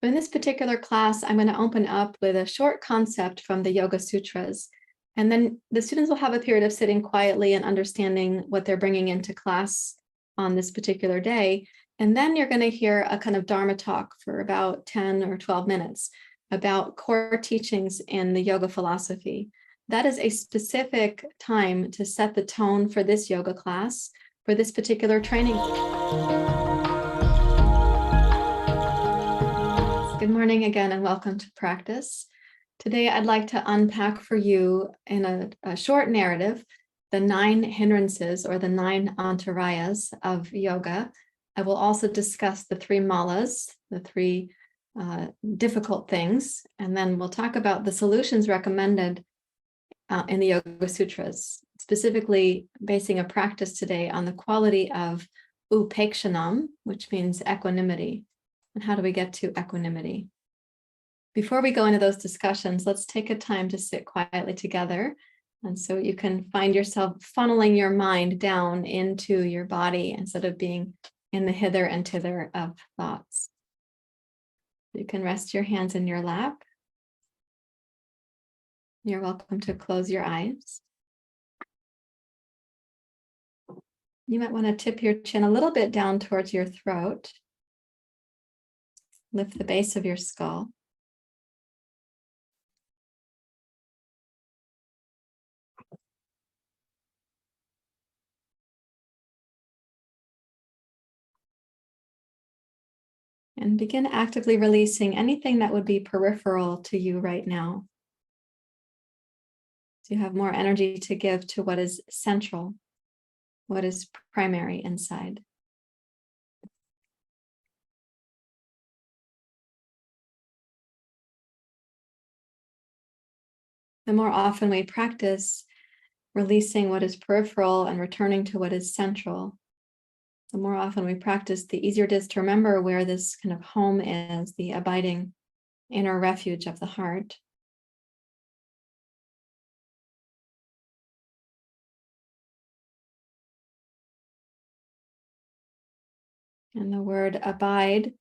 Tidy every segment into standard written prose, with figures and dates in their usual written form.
In this particular class, I'm going to open up with a short concept from the Yoga Sutras. And then the students will have a period of sitting quietly and understanding what they're bringing into class on this particular day. And then you're going to hear a kind of Dharma talk for about 10 or 12 minutes about core teachings in the yoga philosophy. That is a specific time to set the tone for this yoga class, for this particular training. Good morning again, and welcome to practice. Today, I'd like to unpack for you in a short narrative the 9 hindrances or the 9 antarayas of yoga. I will also discuss the 3 malas, the 3 difficult things, and then we'll talk about the solutions recommended in the Yoga Sutras, specifically basing a practice today on the quality of upeksanam, which means equanimity. And how do we get to equanimity? Before we go into those discussions, let's take a time to sit quietly together. And so you can find yourself funneling your mind down into your body instead of being in the hither and thither of thoughts. You can rest your hands in your lap. You're welcome to close your eyes. You might want to tip your chin a little bit down towards your throat. Lift the base of your skull. And begin actively releasing anything that would be peripheral to you right now. So you have more energy to give to what is central, what is primary inside. The more often we practice releasing what is peripheral and returning to what is central, the more often we practice, the easier it is to remember where this kind of home is, the abiding inner refuge of the heart. And the word abide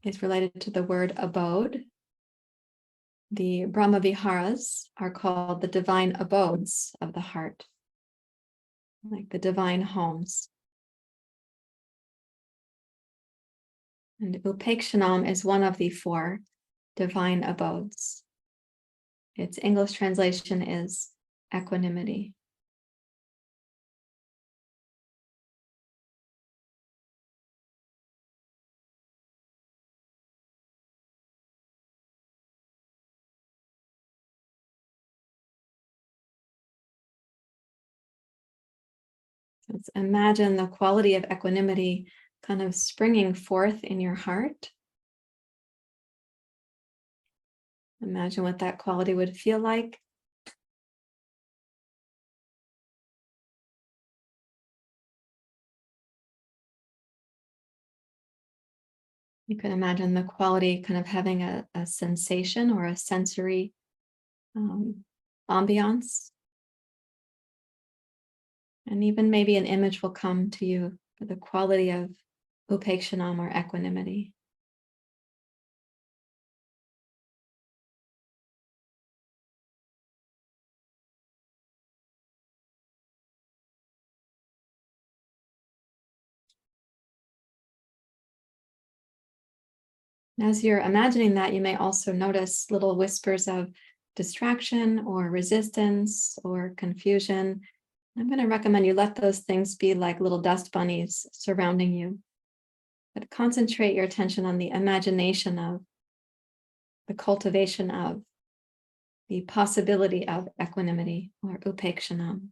is related to the word abode. The Bramhaviharas are called the Divine Abodes of the heart, like the divine homes. And upeksanam is one of the 4 divine abodes. Its English translation is equanimity. Let's imagine the quality of equanimity kind of springing forth in your heart. Imagine what that quality would feel like. You can imagine the quality kind of having a sensation or a sensory ambiance. And even maybe an image will come to you for the quality of upeksanam or equanimity. As you're imagining that, you may also notice little whispers of distraction or resistance or confusion. I'm going to recommend you let those things be like little dust bunnies surrounding you. But concentrate your attention on the imagination of, the cultivation of, the possibility of equanimity or upeksanam.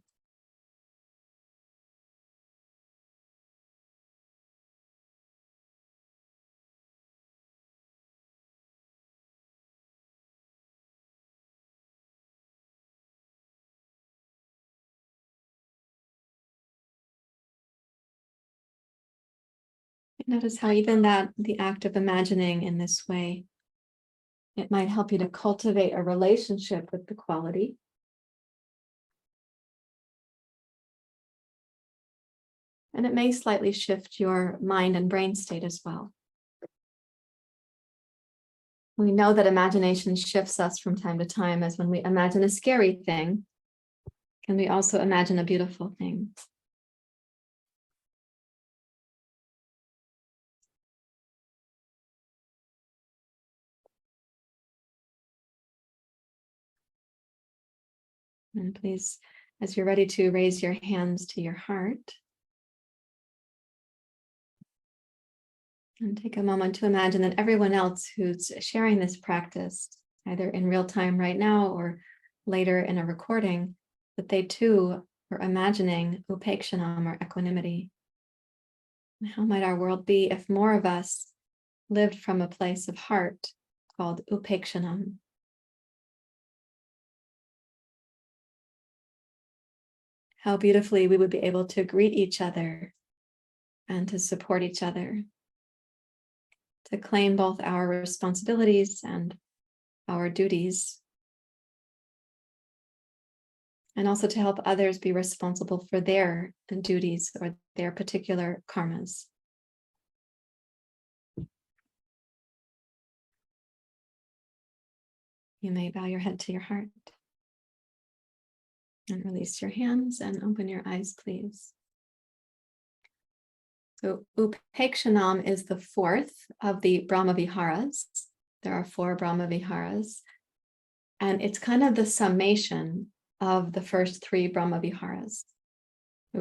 Notice how even the act of imagining in this way, it might help you to cultivate a relationship with the quality. And it may slightly shift your mind and brain state as well. We know that imagination shifts us from time to time, as when we imagine a scary thing, can we also imagine a beautiful thing? And please, as you're ready to raise your hands to your heart, and take a moment to imagine that everyone else who's sharing this practice, either in real time right now or later in a recording, that they too are imagining upeksanam, or equanimity. How might our world be if more of us lived from a place of heart called upeksanam? How beautifully we would be able to greet each other and to support each other, to claim both our responsibilities and our duties, and also to help others be responsible for their duties or their particular karmas. You may bow your head to your heart and release your hands and open your eyes, please. So upeksanam is the fourth of the Bramhaviharas. There are 4 Bramhaviharas, and it's kind of the summation of the first 3 Bramhaviharas.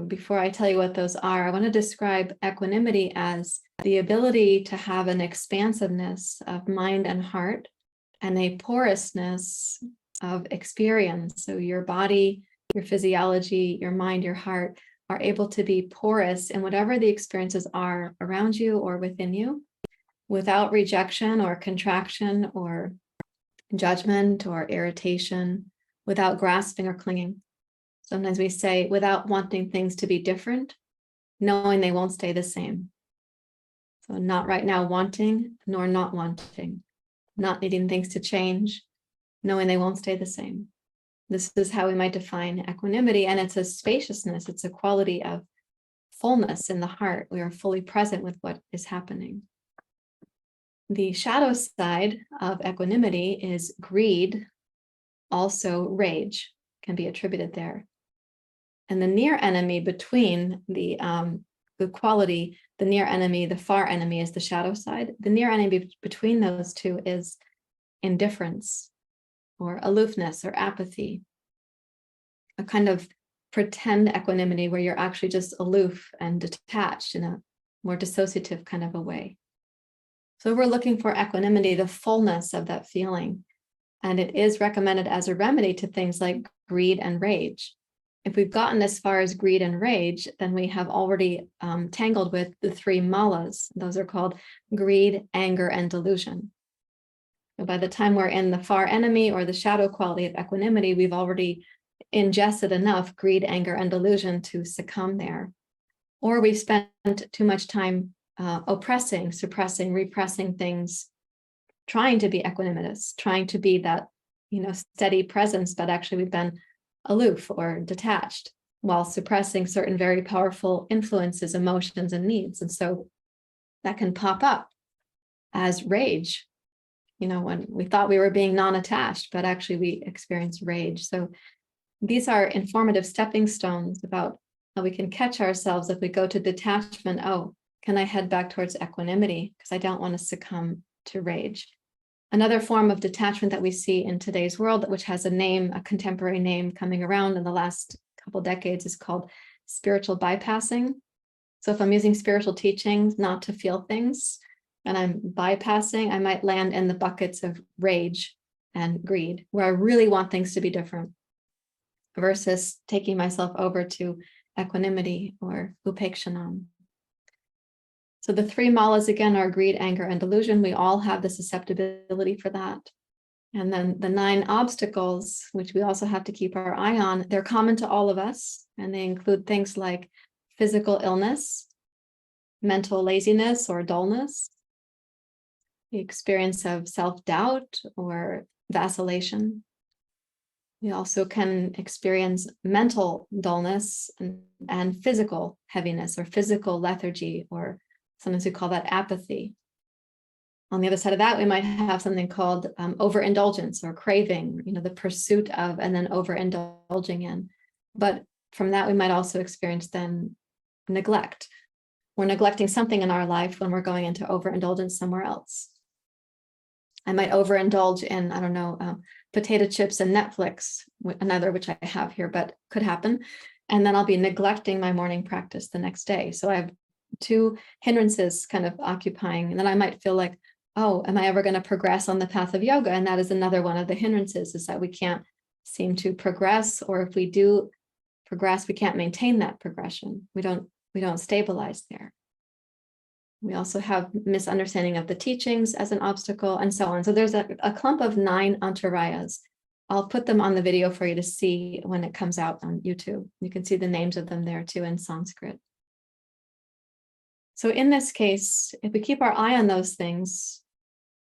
Before I tell you what those are, I want to describe equanimity as the ability to have an expansiveness of mind and heart and a porousness of experience. So your body, your physiology, your mind, your heart are able to be porous in whatever the experiences are around you or within you, without rejection or contraction or judgment or irritation, without grasping or clinging. Sometimes we say, without wanting things to be different, knowing they won't stay the same. So not right now wanting, nor not wanting, not needing things to change, knowing they won't stay the same. This is how we might define equanimity, and it's a spaciousness, it's a quality of fullness in the heart. We are fully present with what is happening. The shadow side of equanimity is greed, also rage can be attributed there. And the near enemy between the quality, the near enemy, the far enemy is the shadow side. The near enemy between those two is indifference or aloofness or apathy, a kind of pretend equanimity where you're actually just aloof and detached in a more dissociative kind of a way. So we're looking for equanimity, the fullness of that feeling. And it is recommended as a remedy to things like greed and rage. If we've gotten as far as greed and rage, then we have already tangled with the 3 malas. Those are called greed, anger, and delusion. So by the time we're in the far enemy or the shadow quality of equanimity, we've already ingested enough greed, anger, and delusion to succumb there. Or we've spent too much time oppressing, suppressing, repressing things, trying to be equanimous, trying to be that, steady presence, but actually we've been aloof or detached while suppressing certain very powerful influences, emotions, and needs. And so that can pop up as rage, when we thought we were being non-attached, but actually we experience rage. So these are informative stepping stones about how we can catch ourselves if we go to detachment. Oh, can I head back towards equanimity? Because I don't want to succumb to rage. Another form of detachment that we see in today's world, which has a name, a contemporary name coming around in the last couple decades, is called spiritual bypassing. So if I'm using spiritual teachings not to feel things and I'm bypassing, I might land in the buckets of rage and greed, where I really want things to be different, versus taking myself over to equanimity or upeksanam. So the 3 malas, again, are greed, anger, and delusion. We all have the susceptibility for that. And then the 9 obstacles, which we also have to keep our eye on, they're common to all of us. And they include things like physical illness, mental laziness or dullness, the experience of self-doubt or vacillation. We also can experience mental dullness and physical heaviness or physical lethargy, or sometimes we call that apathy. On the other side of that, we might have something called overindulgence or craving, the pursuit of and then overindulging in. But from that, we might also experience then neglect. We're neglecting something in our life when we're going into overindulgence somewhere else. I might overindulge in, I don't know, potato chips and Netflix, another which I have here, but could happen. And then I'll be neglecting my morning practice the next day. So I have two hindrances kind of occupying. And then I might feel like, oh, am I ever going to progress on the path of yoga? And that is another one of the hindrances, is that we can't seem to progress, or if we do progress, we can't maintain that progression. We don't stabilize there. We also have misunderstanding of the teachings as an obstacle, and so on. So there's a clump of 9 antarayas. I'll put them on the video for you to see when it comes out on YouTube. You can see the names of them there too in Sanskrit. So in this case, if we keep our eye on those things,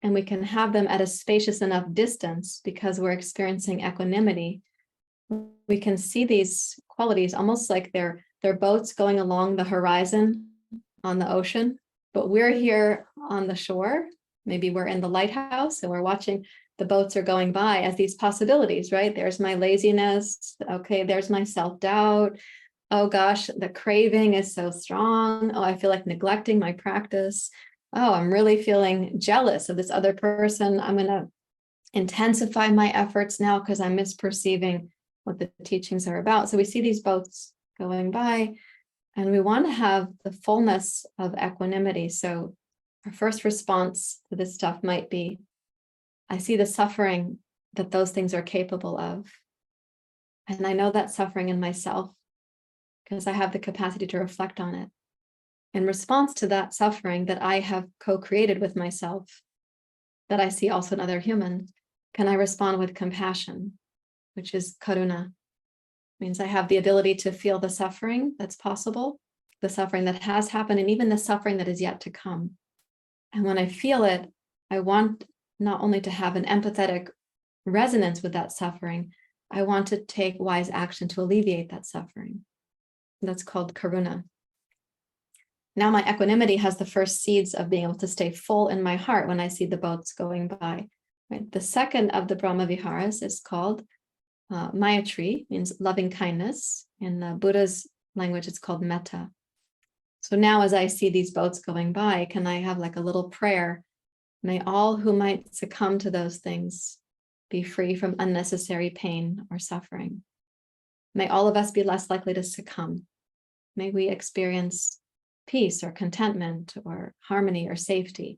and we can have them at a spacious enough distance because we're experiencing equanimity, we can see these qualities almost like they're boats going along the horizon on the ocean, but we're here on the shore. Maybe we're in the lighthouse and we're watching the boats are going by as these possibilities, right? There's my laziness. Okay, there's my self-doubt. Oh gosh, the craving is so strong. Oh, I feel like neglecting my practice. Oh, I'm really feeling jealous of this other person. I'm going to intensify my efforts now because I'm misperceiving what the teachings are about. So we see these boats going by, and we want to have the fullness of equanimity. So our first response to this stuff might be, I see the suffering that those things are capable of. And I know that suffering in myself because I have the capacity to reflect on it. In response to that suffering that I have co-created with myself, that I see also in other humans, can I respond with compassion, which is karuna? Means I have the ability to feel the suffering that's possible, the suffering that has happened, and even the suffering that is yet to come. And when I feel it, I want not only to have an empathetic resonance with that suffering, I want to take wise action to alleviate that suffering. That's called karuna. Now my equanimity has the first seeds of being able to stay full in my heart when I see the boats going by. Right? The second of the Bramhaviharas is called Maitri, means loving-kindnes. In the Buddha's language, it's called metta. So now as I see these boats going by, can I have like a little prayer? May all who might succumb to those things be free from unnecessary pain or suffering. May all of us be less likely to succumb. May we experience peace or contentment or harmony or safety.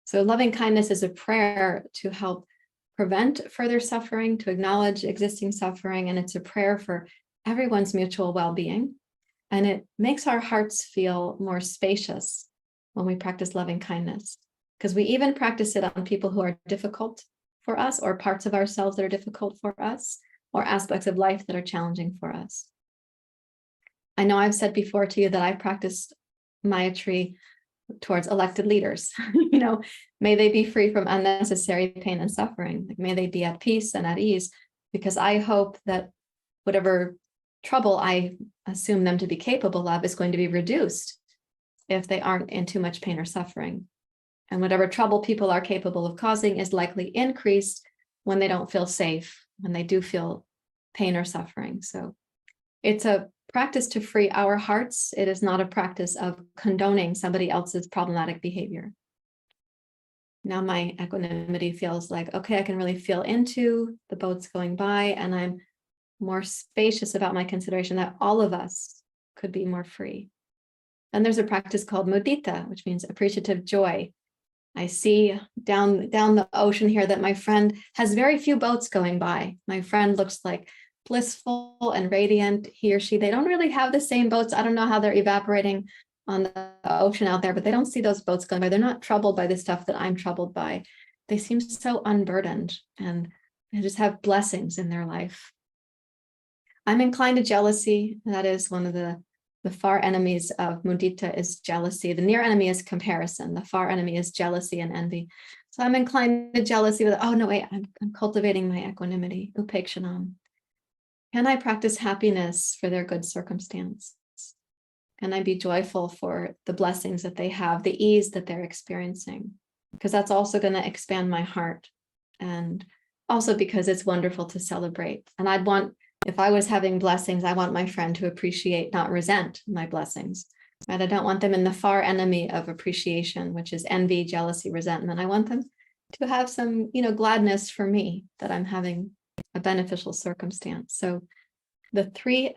So loving kindness is a prayer to help prevent further suffering, to acknowledge existing suffering, and it's a prayer for everyone's mutual well-being. And it makes our hearts feel more spacious when we practice loving kindness, because we even practice it on people who are difficult for us, or parts of ourselves that are difficult for us, or aspects of life that are challenging for us. I know I've said before to you that I practiced Maitri towards elected leaders. May they be free from unnecessary pain and suffering. Like, may they be at peace and at ease, because I hope that whatever trouble I assume them to be capable of is going to be reduced if they aren't in too much pain or suffering. And whatever trouble people are capable of causing is likely increased when they don't feel safe, when they do feel pain or suffering. So it's a practice to free our hearts. It is not a practice of condoning somebody else's problematic behavior. Now my equanimity feels like, okay, I can really feel into the boats going by, and I'm more spacious about my consideration that all of us could be more free. And there's a practice called mudita, which means appreciative joy. I see down the ocean here that my friend has very few boats going by. My friend looks like blissful and radiant. He or she, they don't really have the same boats. I don't know how they're evaporating on the ocean out there, but they don't see those boats going by. They're not troubled by the stuff that I'm troubled by. They seem so unburdened, and they just have blessings in their life. I'm inclined to jealousy. That is one of the far enemies of mudita is jealousy. The near enemy is comparison. The far enemy is jealousy and envy. So I'm inclined to jealousy with, oh no, wait, I'm cultivating my equanimity, upeksanam. Can I practice happiness for their good circumstance? Can I be joyful for the blessings that they have, the ease that they're experiencing? because that's also going to expand my heart. And also because it's wonderful to celebrate. And I'd want, if I was having blessings, I want my friend to appreciate, not resent my blessings. Right? I don't want them in the far enemy of appreciation, which is envy, jealousy, resentment. I want them to have some, gladness for me that I'm having a beneficial circumstance. So the three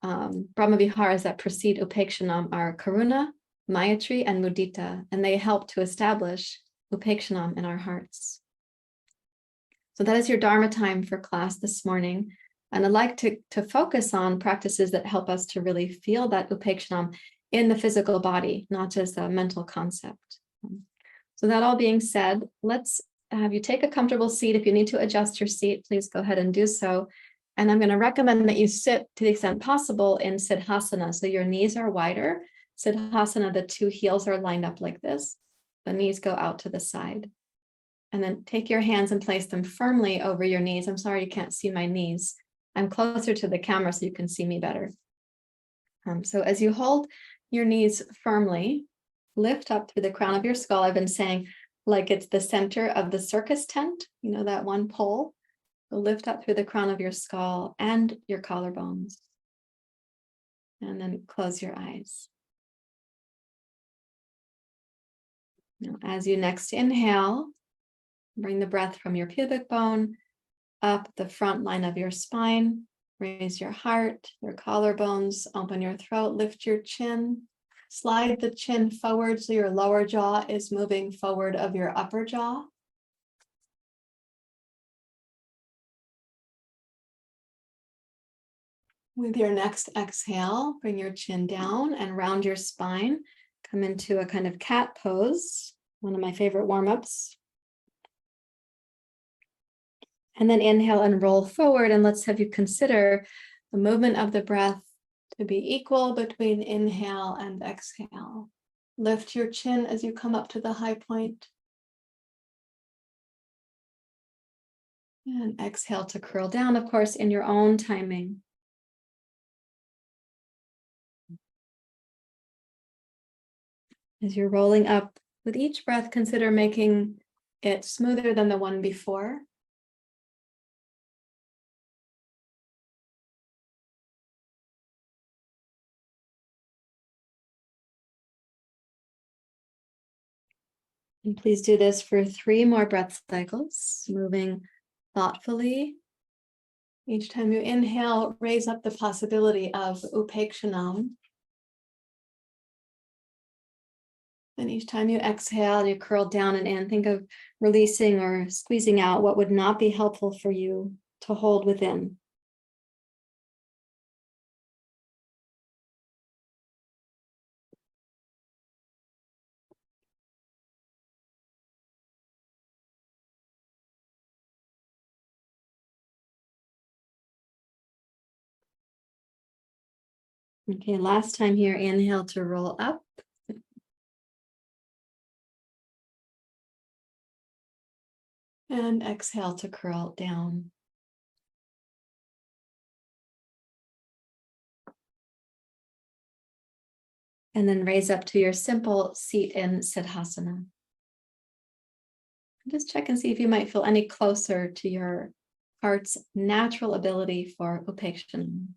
Bramhaviharas that precede upeksanam are karuna, maitri, and mudita, and they help to establish upeksanam in our hearts. So that is your Dharma time for class this morning. And I'd like to focus on practices that help us to really feel that upeksanam in the physical body, not just a mental concept. So that all being said, let's have you take a comfortable seat. If you need to adjust your seat, please go ahead and do so. And I'm going to recommend that you sit to the extent possible in Sirsasana. So your knees are wider. Sirsasana, the two heels are lined up like this. The knees go out to the side. And then take your hands and place them firmly over your knees. I'm sorry you can't see my knees. I'm closer to the camera so you can see me better. So as you hold your knees firmly, lift up through the crown of your skull. I've been saying like it's the center of the circus tent, that one pole. So lift up through the crown of your skull and your collarbones. And then close your eyes. Now, as you next inhale, bring the breath from your pubic bone up the front line of your spine. Raise your heart, your collarbones, open your throat, lift your chin. Slide the chin forward so your lower jaw is moving forward of your upper jaw. With your next exhale, bring your chin down and round your spine. Come into a kind of cat pose, one of my favorite warm-ups. And then inhale and roll forward, and let's have you consider the movement of the breath to be equal between inhale and exhale. Lift your chin as you come up to the high point. And exhale to curl down, of course, in your own timing. As you're rolling up, with each breath, consider making it smoother than the one before. And please do this for 3 more breath cycles, moving thoughtfully. Each time you inhale, raise up the possibility of upeksanam. And each time you exhale, you curl down and in. Think of releasing or squeezing out what would not be helpful for you to hold within. Okay, last time here, inhale to roll up. And exhale to curl down. And then raise up to your simple seat in Sirsasana. Just check and see if you might feel any closer to your heart's natural ability for upeksanam.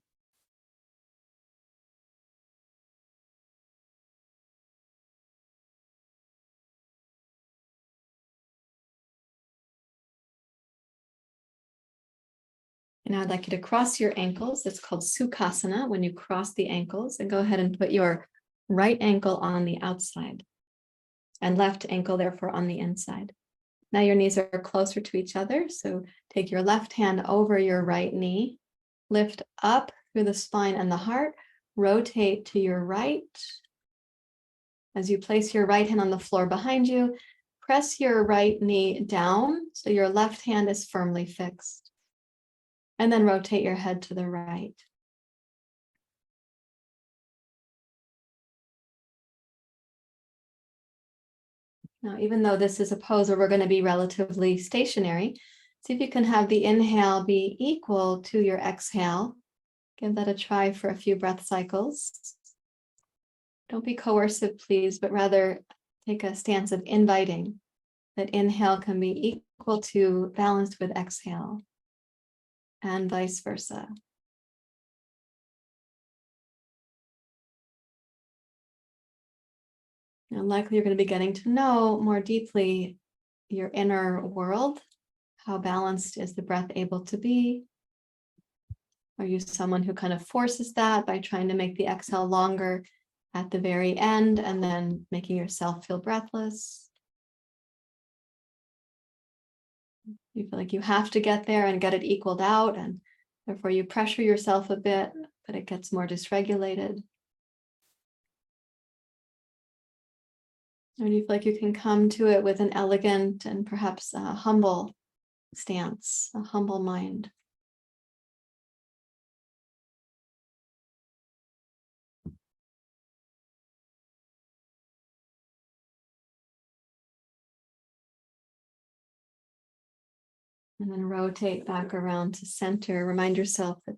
And now I'd like you to cross your ankles. It's called Sukhasana when you cross the ankles, and go ahead and put your right ankle on the outside and left ankle therefore on the inside. Now your knees are closer to each other. So take your left hand over your right knee, lift up through the spine and the heart, rotate to your right. As you place your right hand on the floor behind you, press your right knee down so your left hand is firmly fixed. And then rotate your head to the right. Now, even though this is a pose where we're going to be relatively stationary, see if you can have the inhale be equal to your exhale. Give that a try for a few breath cycles. Don't be coercive, please, but rather take a stance of inviting. that inhale can be equal to balanced with exhale, and vice versa. Now, likely you're going to be getting to know more deeply your inner world. How balanced is the breath able to be? Are you someone who kind of forces that by trying to make the exhale longer at the very end and then making yourself feel breathless? You feel like you have to get there and get it equaled out, and therefore you pressure yourself a bit, but it gets more dysregulated. Or do you feel like you can come to it with an elegant and perhaps a humble stance, a humble mind? And then rotate back around to center. Remind yourself that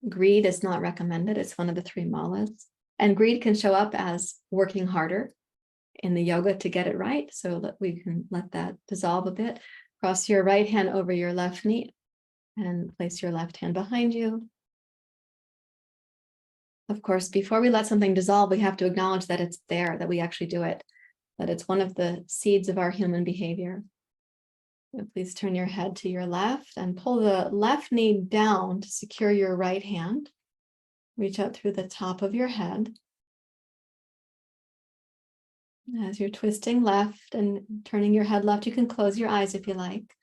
greed is not recommended. It's one of the three malas. And greed can show up as working harder in the yoga to get it right, so that we can let that dissolve a bit. Cross your right hand over your left knee and place your left hand behind you. Of course, before we let something dissolve, we have to acknowledge that it's there, that we actually do it, that it's one of the seeds of our human behavior. So please turn your head to your left and pull the left knee down to secure your right hand. Reach out through the top of your head. As you're twisting left and turning your head left, you can close your eyes if you like.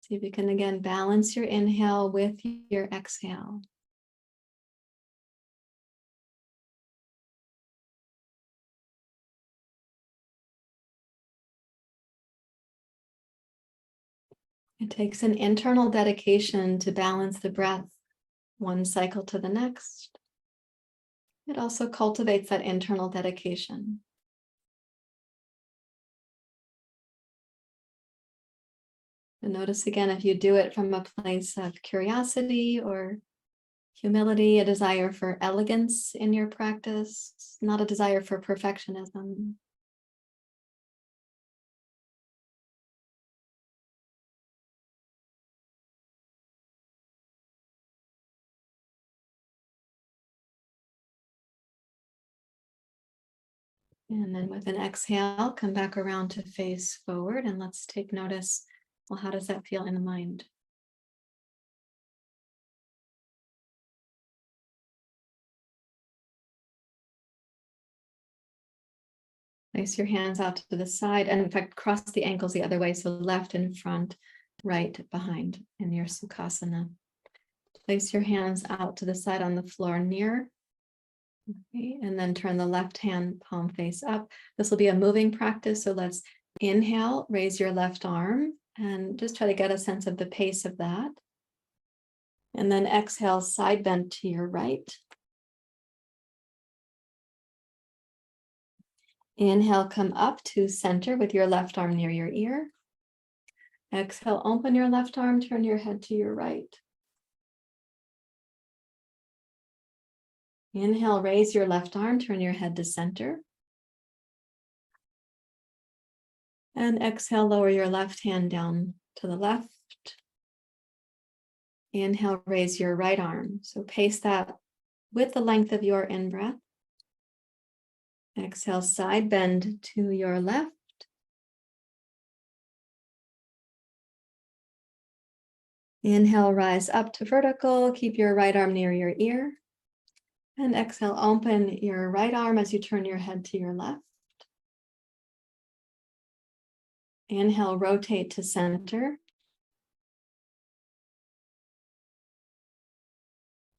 See if you can again balance your inhale with your exhale. It takes an internal dedication to balance the breath one cycle to the next. It also cultivates that internal dedication. And notice again, if you do it from a place of curiosity or humility, a desire for elegance in your practice, not a desire for perfectionism. And then with an exhale, come back around to face forward, and let's take notice. Well, how does that feel in the mind? Place your hands out to the side, and in fact, cross the ankles the other way. So left in front, right behind in your Sirsasana. Place your hands out to the side on the floor near. Okay, and then turn the left hand palm face up. This will be a moving practice. So let's inhale, raise your left arm, and just try to get a sense of the pace of that. And then exhale, side bend to your right. Inhale, come up to center with your left arm near your ear. Exhale, open your left arm, turn your head to your right. Inhale, raise your left arm, turn your head to center. And exhale, lower your left hand down to the left. Inhale, raise your right arm. So pace that with the length of your in-breath. Exhale, side bend to your left. Inhale, rise up to vertical. Keep your right arm near your ear. And exhale, open your right arm as you turn your head to your left. Inhale, rotate to center.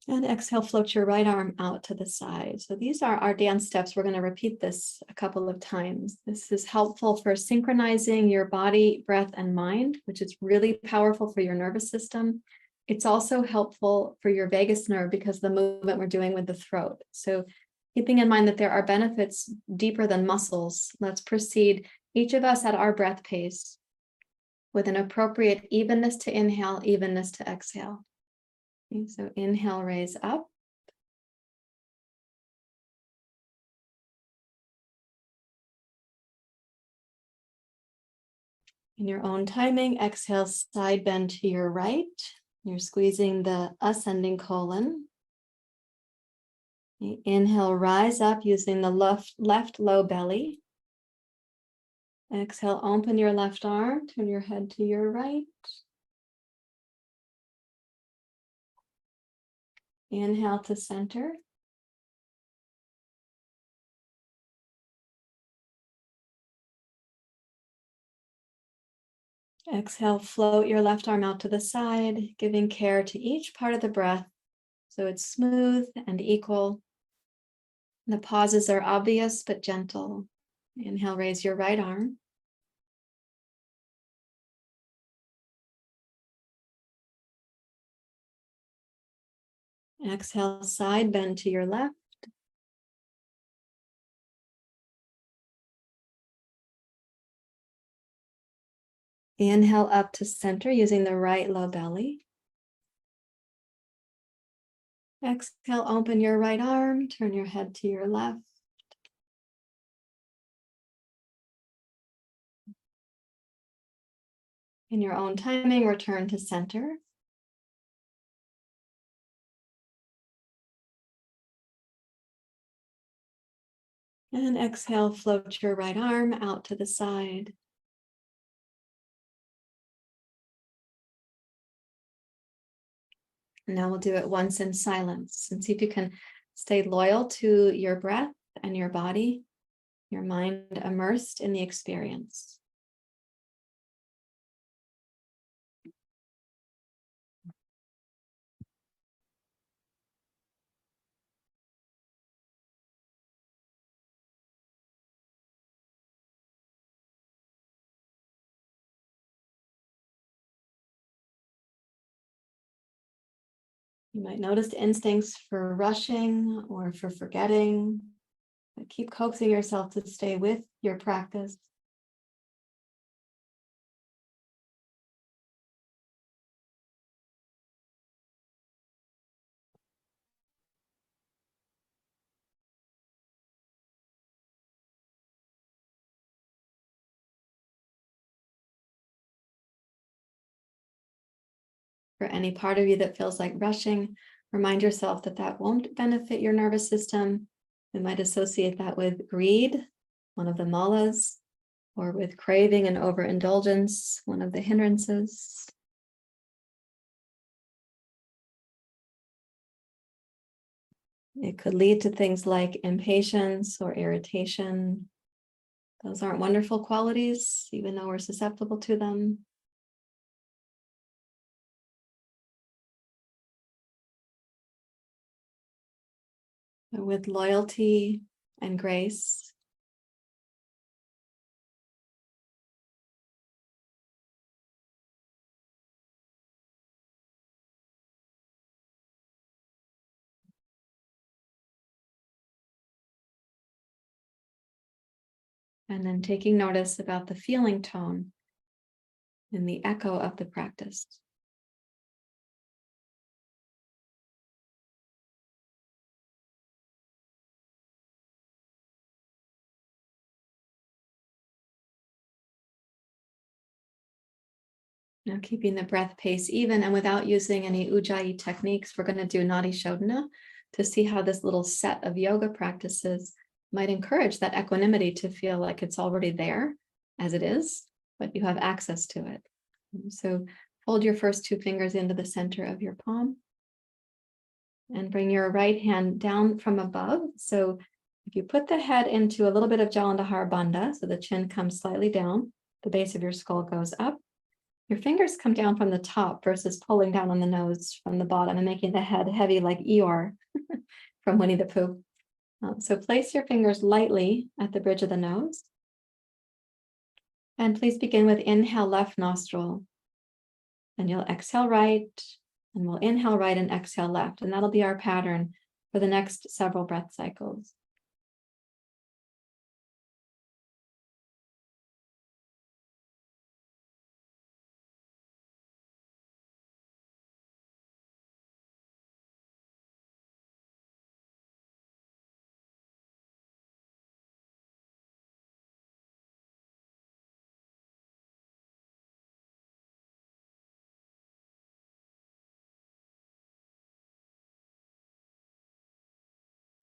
And exhale, float your right arm out to the side. So these are our dance steps. We're going to repeat this a couple of times. This is helpful for synchronizing your body, breath, and mind, which is really powerful for your nervous system. It's also helpful for your vagus nerve because the movement we're doing with the throat. So keeping in mind that there are benefits deeper than muscles, let's proceed, each of us at our breath pace, with an appropriate evenness to inhale, evenness to exhale. Okay, so inhale, raise up. In your own timing, exhale, side bend to your right. You're squeezing the ascending colon. Inhale, rise up using the left low belly. Exhale, open your left arm, turn your head to your right. Inhale to center. Exhale, float your left arm out to the side, giving care to each part of the breath so it's smooth and equal. The pauses are obvious but gentle. Inhale, raise your right arm. Exhale, side bend to your left. Inhale up to center using the right low belly. Exhale, open your right arm, turn your head to your left. In your own timing, return to center. And exhale, float your right arm out to the side. Now we'll do it once in silence and see if you can stay loyal to your breath and your body, your mind immersed in the experience. You might notice instincts for rushing or for forgetting, but keep coaxing yourself to stay with your practice. For any part of you that feels like rushing, remind yourself that that won't benefit your nervous system. We might associate that with greed, one of the malas, or with craving and overindulgence, one of the hindrances. It could lead to things like impatience or irritation. Those aren't wonderful qualities, even though we're susceptible to them. But with loyalty and grace, and then taking notice about the feeling tone and the echo of the practice. Now keeping the breath pace even and without using any ujjayi techniques, we're going to do Nadi Shodhana to see how this little set of yoga practices might encourage that equanimity to feel like it's already there as it is, but you have access to it. So hold your first two fingers into the center of your palm and bring your right hand down from above. So if you put the head into a little bit of Jalandhar Bandha, so the chin comes slightly down, the base of your skull goes up. Your fingers come down from the top versus pulling down on the nose from the bottom and making the head heavy like Eeyore from Winnie the Pooh. So place your fingers lightly at the bridge of the nose. And please begin with inhale left nostril. And you'll exhale right, and we'll inhale right and exhale left. And that'll be our pattern for the next several breath cycles.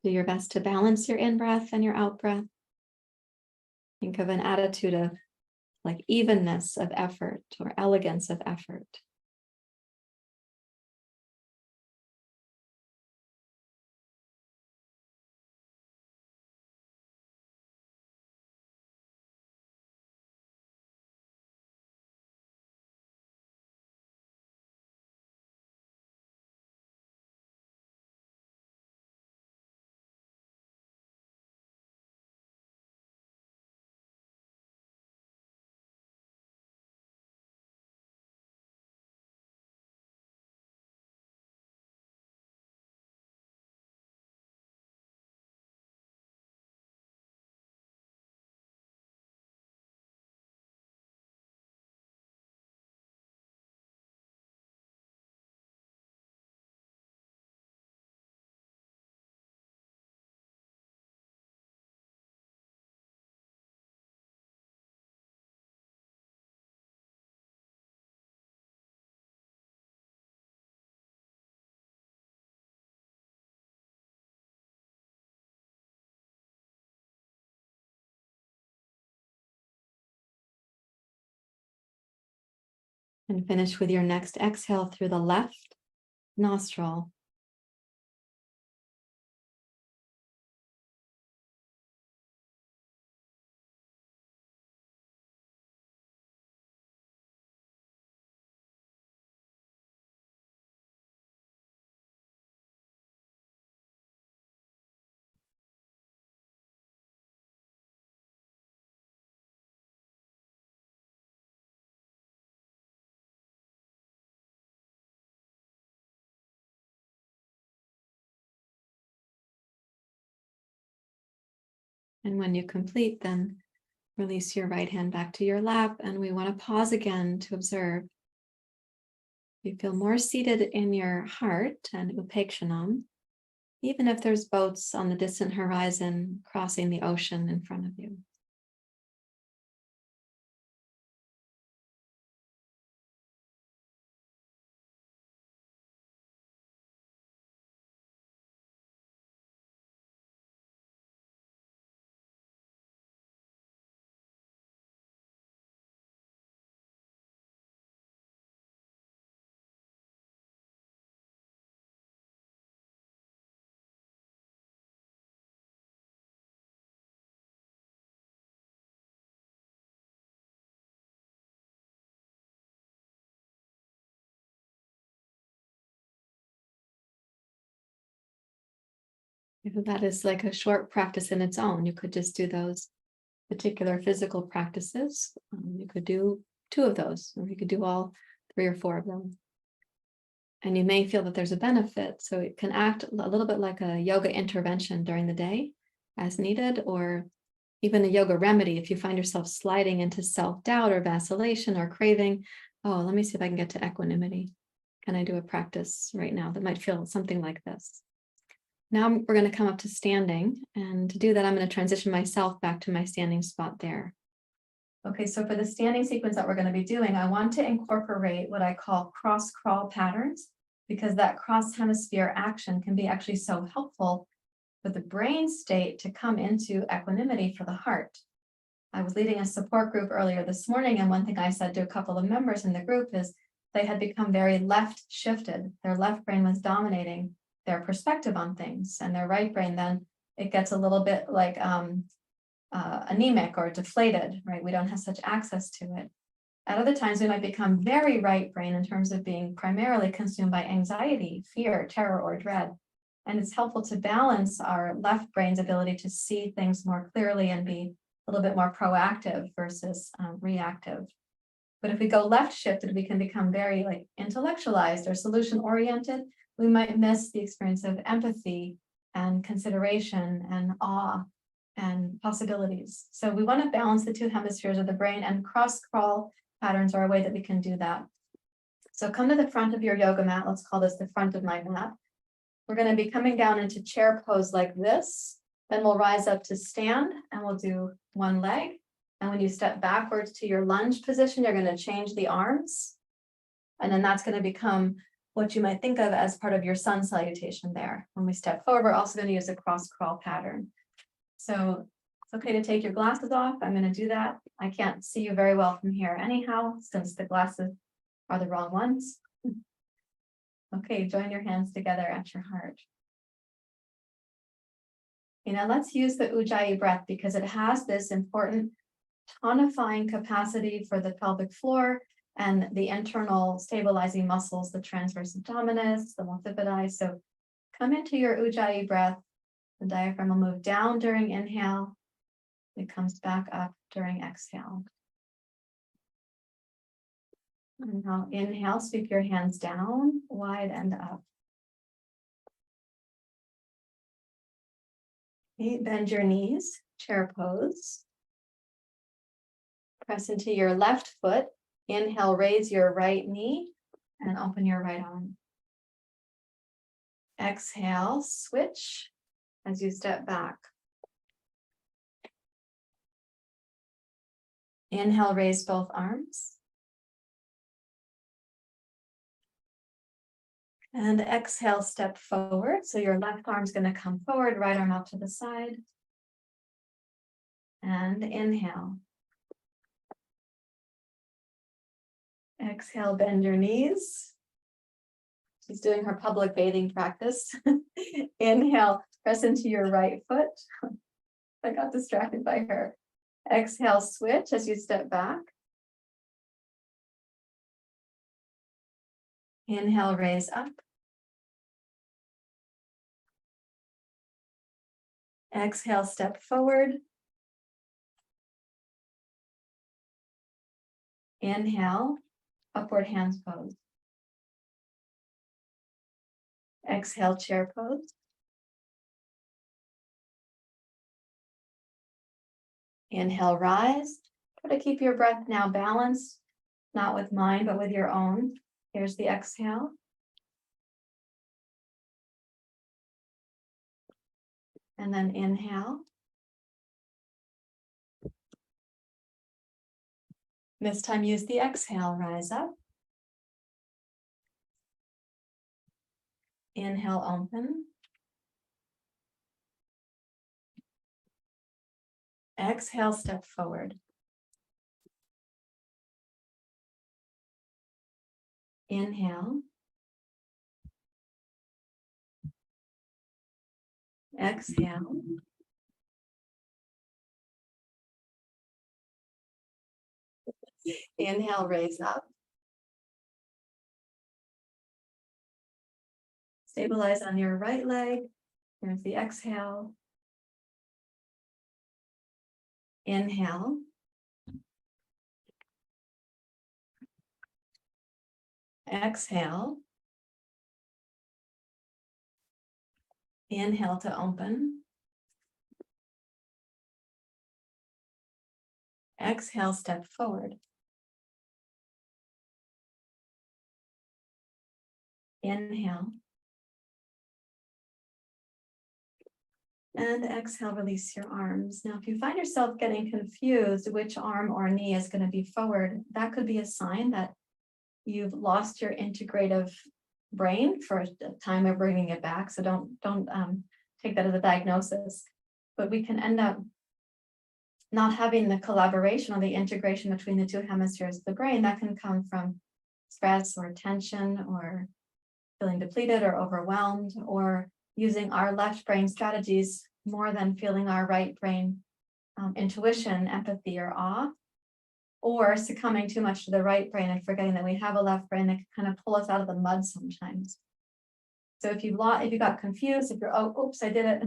Do your best to balance your in-breath and your out-breath. Think of an attitude of like evenness of effort or elegance of effort. And finish with your next exhale through the left nostril. And when you complete, then release your right hand back to your lap. And we want to pause again to observe. You feel more seated in your heart and upeksanam, even if there's boats on the distant horizon crossing the ocean in front of you. If that is like a short practice in its own, you could just do those particular physical practices. You could do 2 of those, or you could do all 3 or 4 of them. And you may feel that there's a benefit. So it can act a little bit like a yoga intervention during the day as needed, or even a yoga remedy if you find yourself sliding into self-doubt or vacillation or craving. Oh, let me see if I can get to equanimity. Can I do a practice right now that might feel something like this? Now we're going to come up to standing, and to do that, I'm going to transition myself back to my standing spot there. Okay, so for the standing sequence that we're going to be doing, I want to incorporate what I call cross-crawl patterns, because that cross-hemisphere action can be actually so helpful for the brain state to come into equanimity for the heart. I was leading a support group earlier this morning, and one thing I said to a couple of members in the group is they had become very left shifted. Their left brain was dominating their perspective on things, and their right brain, then it gets a little bit like anemic or deflated, right? We don't have such access to it. At other times, we might become very right brain in terms of being primarily consumed by anxiety, fear, terror, or dread. And it's helpful to balance our left brain's ability to see things more clearly and be a little bit more proactive versus reactive. But if we go left shifted, we can become very like intellectualized or solution oriented. We might miss the experience of empathy and consideration and awe and possibilities. So we want to balance the 2 hemispheres of the brain, and cross-crawl patterns are a way that we can do that. So come to the front of your yoga mat. Let's call this the front of my mat. We're going to be coming down into chair pose like this. Then we'll rise up to stand, and we'll do 1 leg. And when you step backwards to your lunge position, you're going to change the arms. And then that's going to become what you might think of as part of your sun salutation there. When we step forward, we're also going to use a cross crawl pattern. So it's okay to take your glasses off. I'm going to do that. I can't see you very well from here anyhow, since the glasses are the wrong ones. Okay, join your hands together at your heart. Let's use the Ujjayi breath because it has this important tonifying capacity for the pelvic floor and the internal stabilizing muscles, the transverse abdominis, the multifidi. So come into your Ujjayi breath. The diaphragm will move down during inhale. It comes back up during exhale. And now inhale, sweep your hands down, wide and up. Okay, bend your knees, chair pose. Press into your left foot. Inhale, raise your right knee and open your right arm. Exhale, switch as you step back. Inhale, raise both arms. And exhale, step forward. So your left arm's going to come forward, right arm out to the side. And inhale. Exhale, bend your knees. She's doing her public bathing practice. Inhale, press into your right foot. I got distracted by her. Exhale, switch as you step back. Inhale, raise up. Exhale, step forward. Inhale, upward hands pose. Exhale, chair pose. Inhale, rise. Try to keep your breath now balanced, not with mine, but with your own. Here's the exhale. And then inhale. This time use the exhale, rise up. Inhale, open. Exhale, step forward. Inhale. Exhale. Inhale, raise up. Stabilize on your right leg. Here's the exhale. Inhale. Exhale. Inhale to open. Exhale, step forward. Inhale. And exhale, release your arms. Now, if you find yourself getting confused which arm or knee is going to be forward, that could be a sign that you've lost your integrative brain for a time of bringing it back. So don't take that as a diagnosis. But we can end up not having the collaboration or the integration between the two hemispheres of the brain. That can come from stress or tension or feeling depleted or overwhelmed, or using our left brain strategies more than feeling our right brain intuition, empathy, or awe, or succumbing too much to the right brain and forgetting that we have a left brain that can kind of pull us out of the mud sometimes. So if you got confused, if you're, oh, oops, I did it,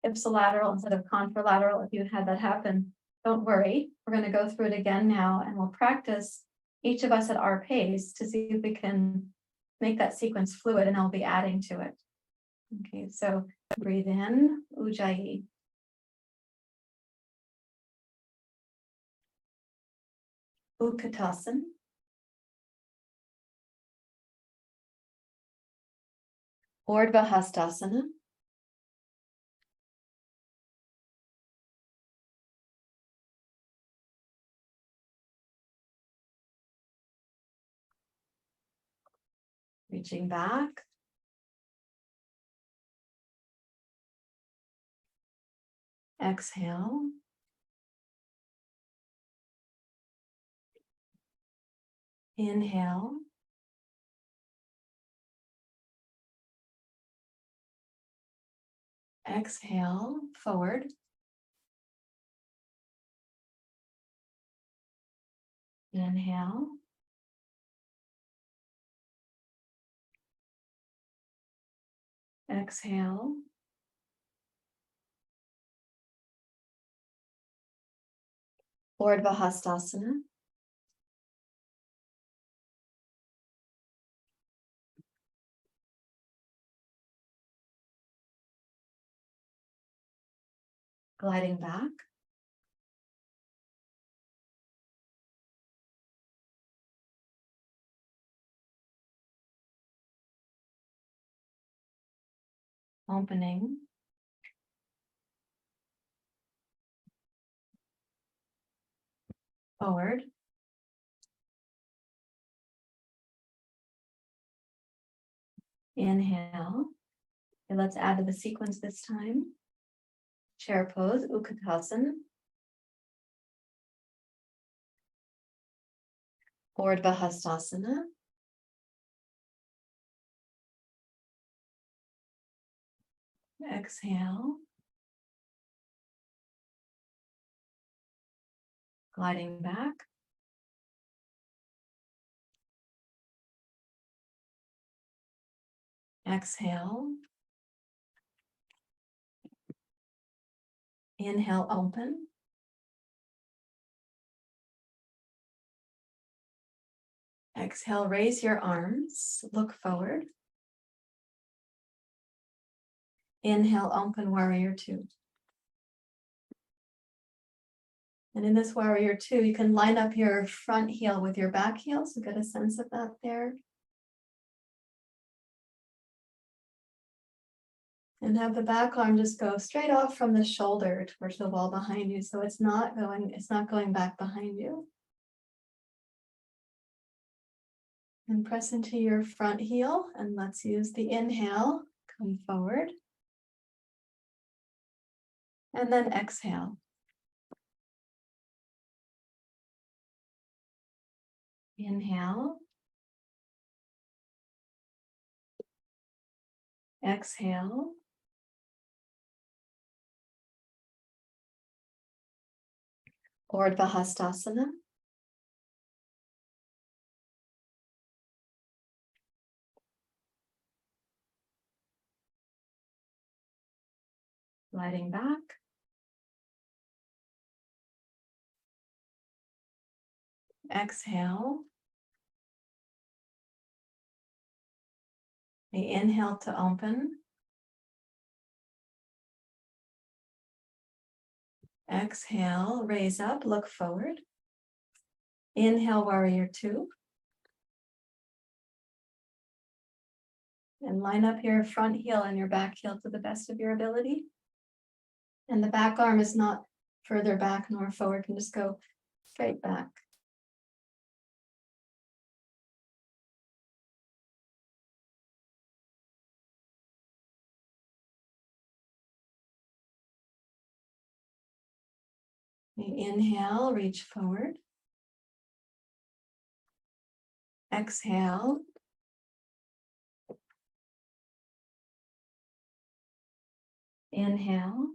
ipsilateral instead of contralateral, if you had that happen, don't worry. We're going to go through it again now, and we'll practice each of us at our pace to see if we can make that sequence fluid, and I'll be adding to it. Okay, so breathe in, Ujjayi. Utkatasana. Ardha. Reaching back. Exhale. Inhale. Exhale, forward. Inhale. Exhale. Ardha. Gliding back. Opening. Forward. Inhale. And let's add to the sequence this time. Chair pose, Utkatasana. Ardha. Exhale. Gliding back. Exhale. Inhale, open. Exhale, raise your arms, look forward. Inhale, open, warrior two. And in this warrior two, you can line up your front heel with your back heel, so get a sense of that there. And have the back arm just go straight off from the shoulder towards the wall behind you. So it's not going back behind you. And press into your front heel, and let's use the inhale, come forward. And then exhale. Inhale. Exhale. Ardha. Gliding back. Exhale. The inhale to open. Exhale, raise up, look forward. Inhale, warrior two. And line up your front heel and your back heel to the best of your ability. And the back arm is not further back nor forward, can just go straight back. Inhale, reach forward. Exhale. Inhale.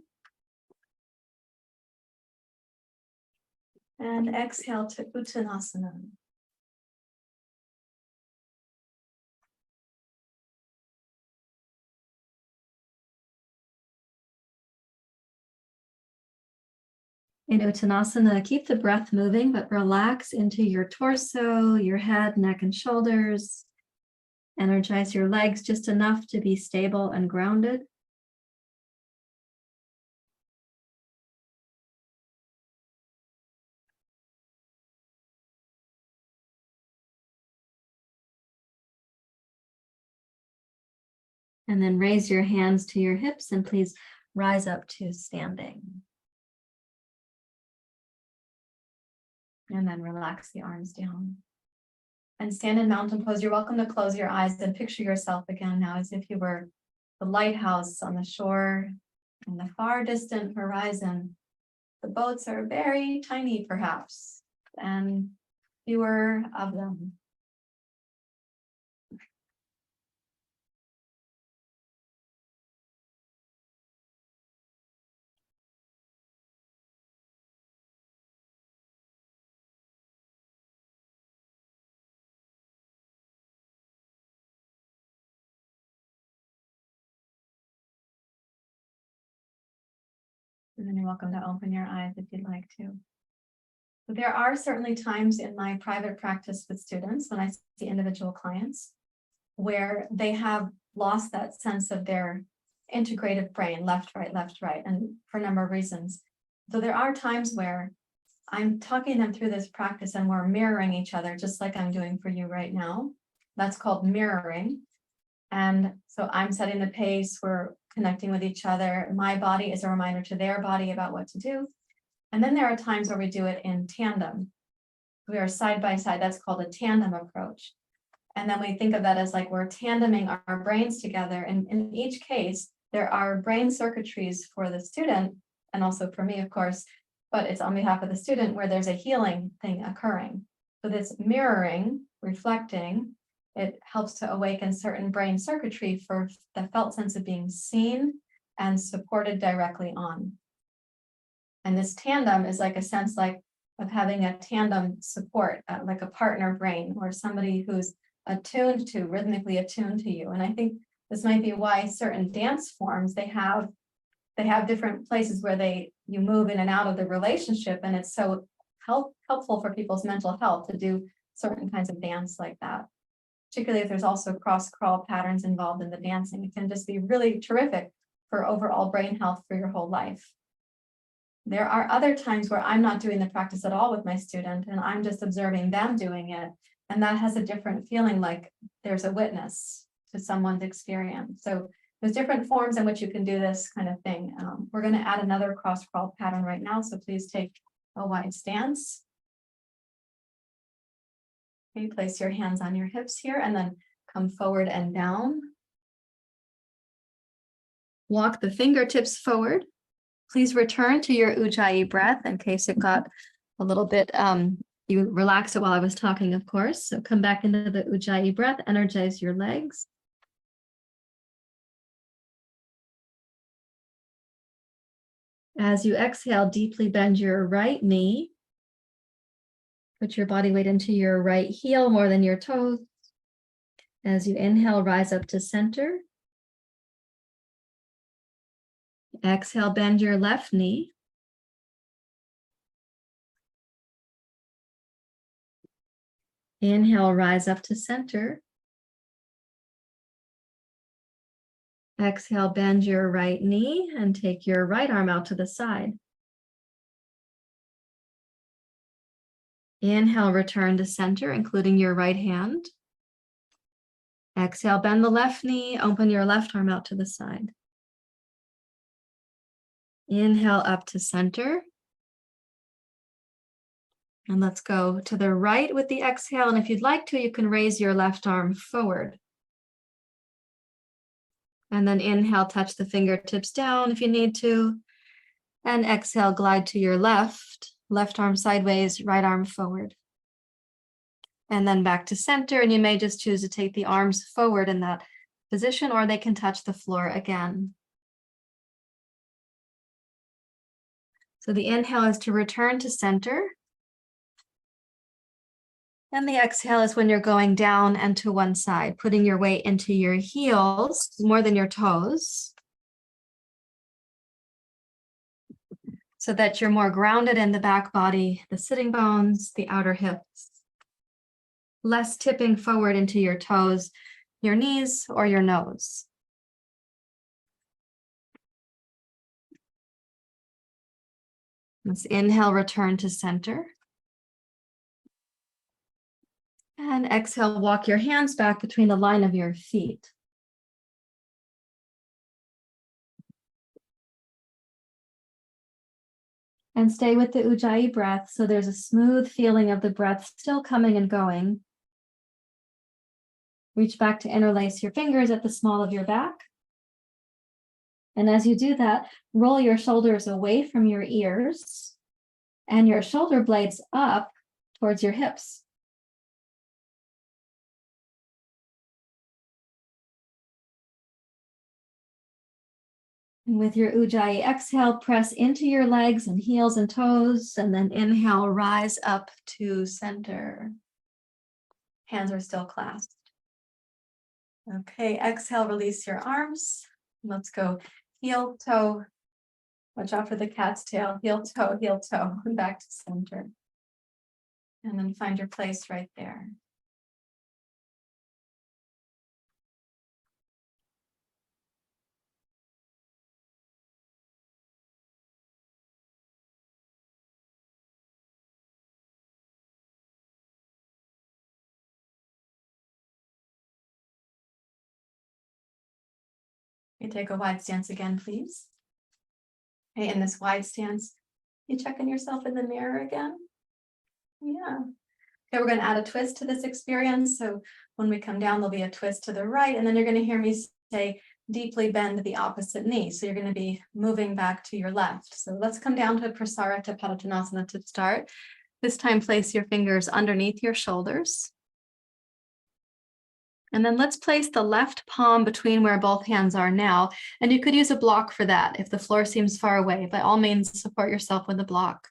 And exhale to Uttanasana. In Uttanasana, keep the breath moving, but relax into your torso, your head, neck, and shoulders. Energize your legs just enough to be stable and grounded. And then raise your hands to your hips and please rise up to standing. And then relax the arms down. and stand in mountain pose. You're welcome to close your eyes and picture yourself again now as if you were the lighthouse on the shore in the far distant horizon. The boats are very tiny, perhaps, and fewer of them. And then you're welcome to open your eyes if you'd like to. But there are certainly times in my private practice with students when I see individual clients where they have lost that sense of their integrative brain, left, right, and for a number of reasons. So there are times where I'm talking them through this practice and we're mirroring each other, just like I'm doing for you right now. That's called mirroring. And so I'm setting the pace, we're connecting with each other. My body is a reminder to their body about what to do. And then there are times where we do it in tandem. We are side by side. That's called a tandem approach. And then we think of that as like we're tandeming our brains together. And in each case, there are brain circuitries for the student and also for me, of course, but it's on behalf of the student where there's a healing thing occurring. So this mirroring, reflecting, it helps to awaken certain brain circuitry for the felt sense of being seen and supported directly on. And this tandem is like a sense like of having a tandem support, like a partner brain or somebody who's attuned to, rhythmically attuned to you. And I think this might be why certain dance forms, they have different places where you move in and out of the relationship. And it's so helpful for people's mental health to do certain kinds of dance like that. Particularly if there's also cross-crawl patterns involved in the dancing. It can just be really terrific for overall brain health for your whole life. There are other times where I'm not doing the practice at all with my student and I'm just observing them doing it. And that has a different feeling, like there's a witness to someone's experience. So there's different forms in which you can do this kind of thing. We're going to add another cross-crawl pattern right now. So please take a wide stance. Okay, place your hands on your hips here and then come forward and down. Walk the fingertips forward. Please return to your Ujjayi breath in case it got a little bit, you relaxed it while I was talking, of course. So come back into the Ujjayi breath, energize your legs. As you exhale, deeply bend your right knee. Put your body weight into your right heel more than your toes. As you inhale, rise up to center. Exhale, bend your left knee. Inhale, rise up to center. Exhale, bend your right knee and take your right arm out to the side. Inhale, return to center, including your right hand. Exhale, bend the left knee, open your left arm out to the side. Inhale up to center. And let's go to the right with the exhale. And if you'd like to, you can raise your left arm forward. And then inhale, touch the fingertips down if you need to. And exhale, glide to your left arm sideways, right arm forward. And then back to center. And you may just choose to take the arms forward in that position, or they can touch the floor again. So the inhale is to return to center. And the exhale is when you're going down and to one side, putting your weight into your heels more than your toes, so that you're more grounded in the back body, the sitting bones, the outer hips. Less tipping forward into your toes, your knees, or your nose. Let's inhale, return to center. And exhale, walk your hands back between the line of your feet. And stay with the Ujjayi breath. So there's a smooth feeling of the breath still coming and going. Reach back to interlace your fingers at the small of your back. And as you do that, roll your shoulders away from your ears and your shoulder blades up towards your hips. And with your Ujjayi exhale, press into your legs and heels and toes, and then inhale, rise up to center. Hands are still clasped. Okay, exhale, release your arms. Let's go heel, toe. Watch out for the cat's tail. Heel, toe, and back to center. And then find your place right there. You take a wide stance again, please. Okay, in this wide stance, you checking yourself in the mirror again? Yeah. Okay, we're going to add a twist to this experience. So when we come down, there'll be a twist to the right, and then you're going to hear me say, deeply bend the opposite knee. So you're going to be moving back to your left. So let's come down to Prasarita Padottanasana to start. This time, place your fingers underneath your shoulders. And then let's place the left palm between where both hands are now. And you could use a block for that if the floor seems far away. By all means, support yourself with a block.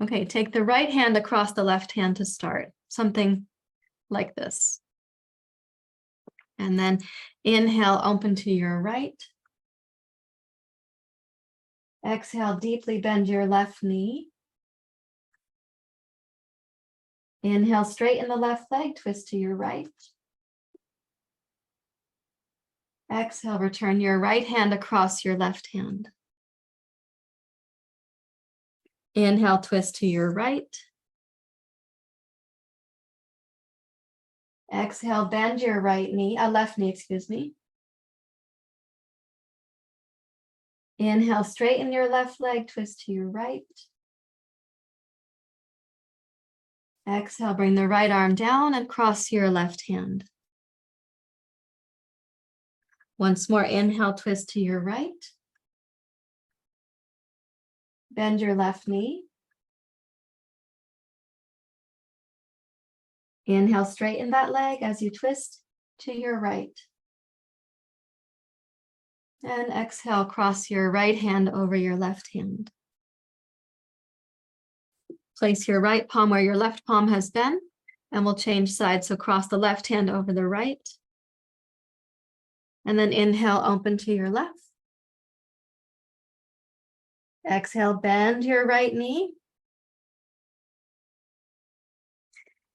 Okay, take the right hand across the left hand to start. Something like this. And then inhale, open to your right. Exhale, deeply bend your left knee. Inhale, straighten the left leg, twist to your right. Exhale, return your right hand across your left hand. Inhale, twist to your right. Exhale, bend your left knee, excuse me. Inhale, straighten your left leg, twist to your right. Exhale, bring the right arm down and cross your left hand. Once more, inhale, twist to your right. Bend your left knee. Inhale, straighten that leg as you twist to your right. And exhale, cross your right hand over your left hand. Place your right palm where your left palm has been, and we'll change sides. So cross the left hand over the right. And then inhale, open to your left. Exhale, bend your right knee.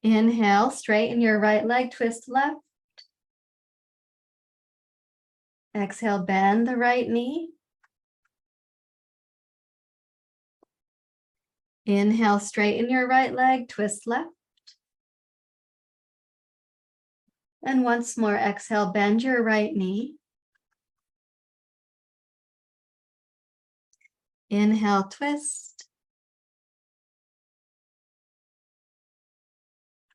Inhale, straighten your right leg, twist left. Exhale, bend the right knee. Inhale, straighten your right leg, twist left. And once more, exhale, bend your right knee. Inhale, twist.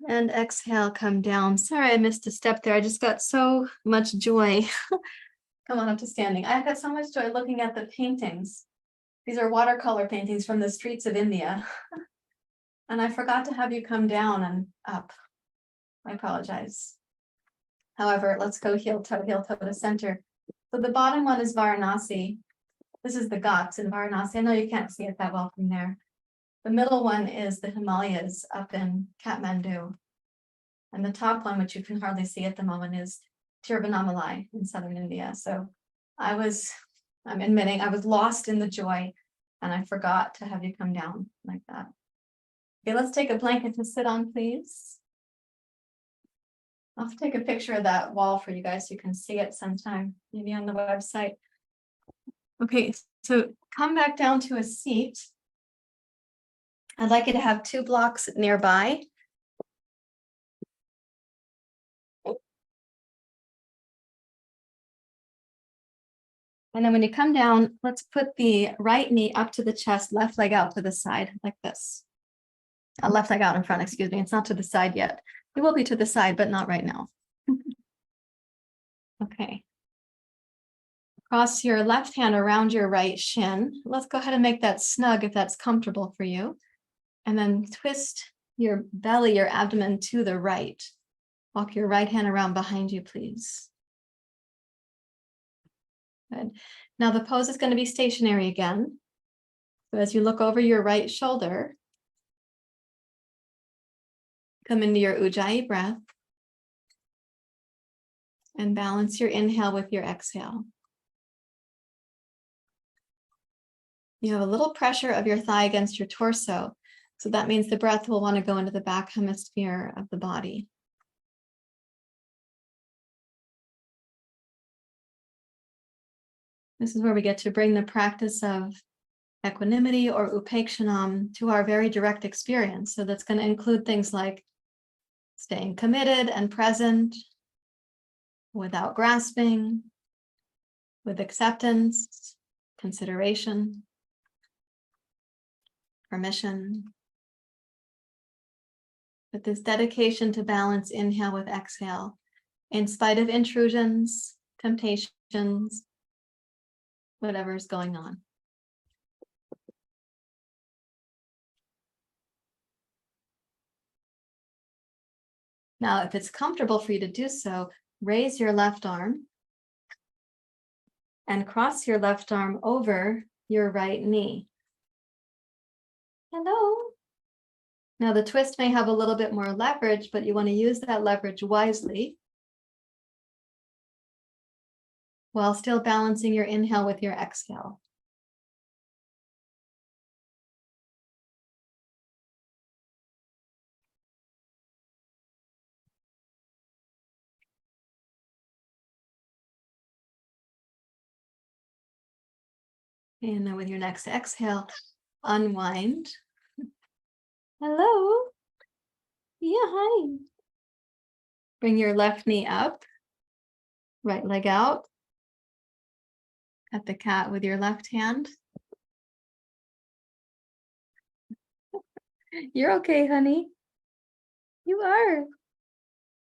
And exhale, come down. Sorry, I missed a step there. I just got so much joy. Come on up to standing. I've got so much joy looking at the paintings. These are watercolor paintings from the streets of India. And I forgot to have you come down and up. I apologize. However, let's go heel toe to center. So the bottom one is Varanasi. This is the Ghats in Varanasi. I know you can't see it that well from there. The middle one is the Himalayas up in Kathmandu. And the top one, which you can hardly see at the moment, is Tiruvannamalai in southern India. So I'm admitting I was lost in the joy and I forgot to have you come down like that. Okay, let's take a blanket to sit on, please. I'll take a picture of that wall for you guys so you can see it sometime, maybe on the website. Okay, so come back down to a seat. I'd like you to have 2 blocks nearby. And then when you come down, let's put the right knee up to the chest, left leg out to the side, like this. Left leg out in front, excuse me. It's not to the side yet. It will be to the side, but not right now. Okay. Cross your left hand around your right shin. Let's go ahead and make that snug if that's comfortable for you. And then twist your belly, your abdomen to the right. Walk your right hand around behind you, please. Good. Now the pose is going to be stationary again. So as you look over your right shoulder, come into your Ujjayi breath and balance your inhale with your exhale. You have a little pressure of your thigh against your torso. So that means the breath will want to go into the back hemisphere of the body. This is where we get to bring the practice of equanimity or upeksanam to our very direct experience. So that's going to include things like staying committed and present, without grasping, with acceptance, consideration, permission. With this dedication to balance inhale with exhale, in spite of intrusions, temptations, whatever's going on. Now, if it's comfortable for you to do so, raise your left arm and cross your left arm over your right knee. Hello. Now, the twist may have a little bit more leverage, but you want to use that leverage wisely while still balancing your inhale with your exhale. And then with your next exhale, unwind. Hello. Yeah, hi. Bring your left knee up, right leg out. At the cat with your left hand. You're okay, honey. You are.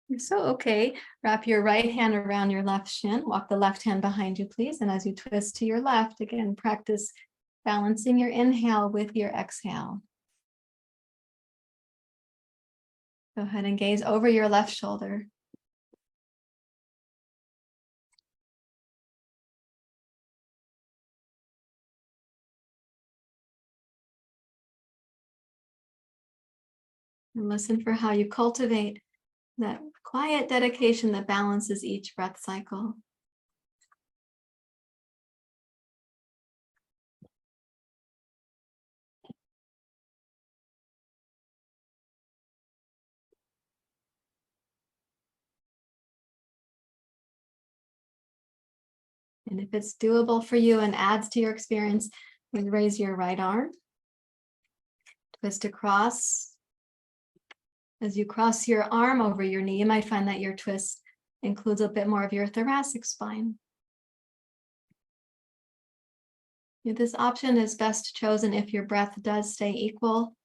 You're so okay. Wrap your right hand around your left shin. Walk the left hand behind you, please. And as you twist to your left, again, practice balancing your inhale with your exhale. Go ahead and gaze over your left shoulder. And listen for how you cultivate that quiet dedication that balances each breath cycle. And if it's doable for you and adds to your experience, raise your right arm, twist across. As you cross your arm over your knee, you might find that your twist includes a bit more of your thoracic spine. This option is best chosen if your breath does stay equal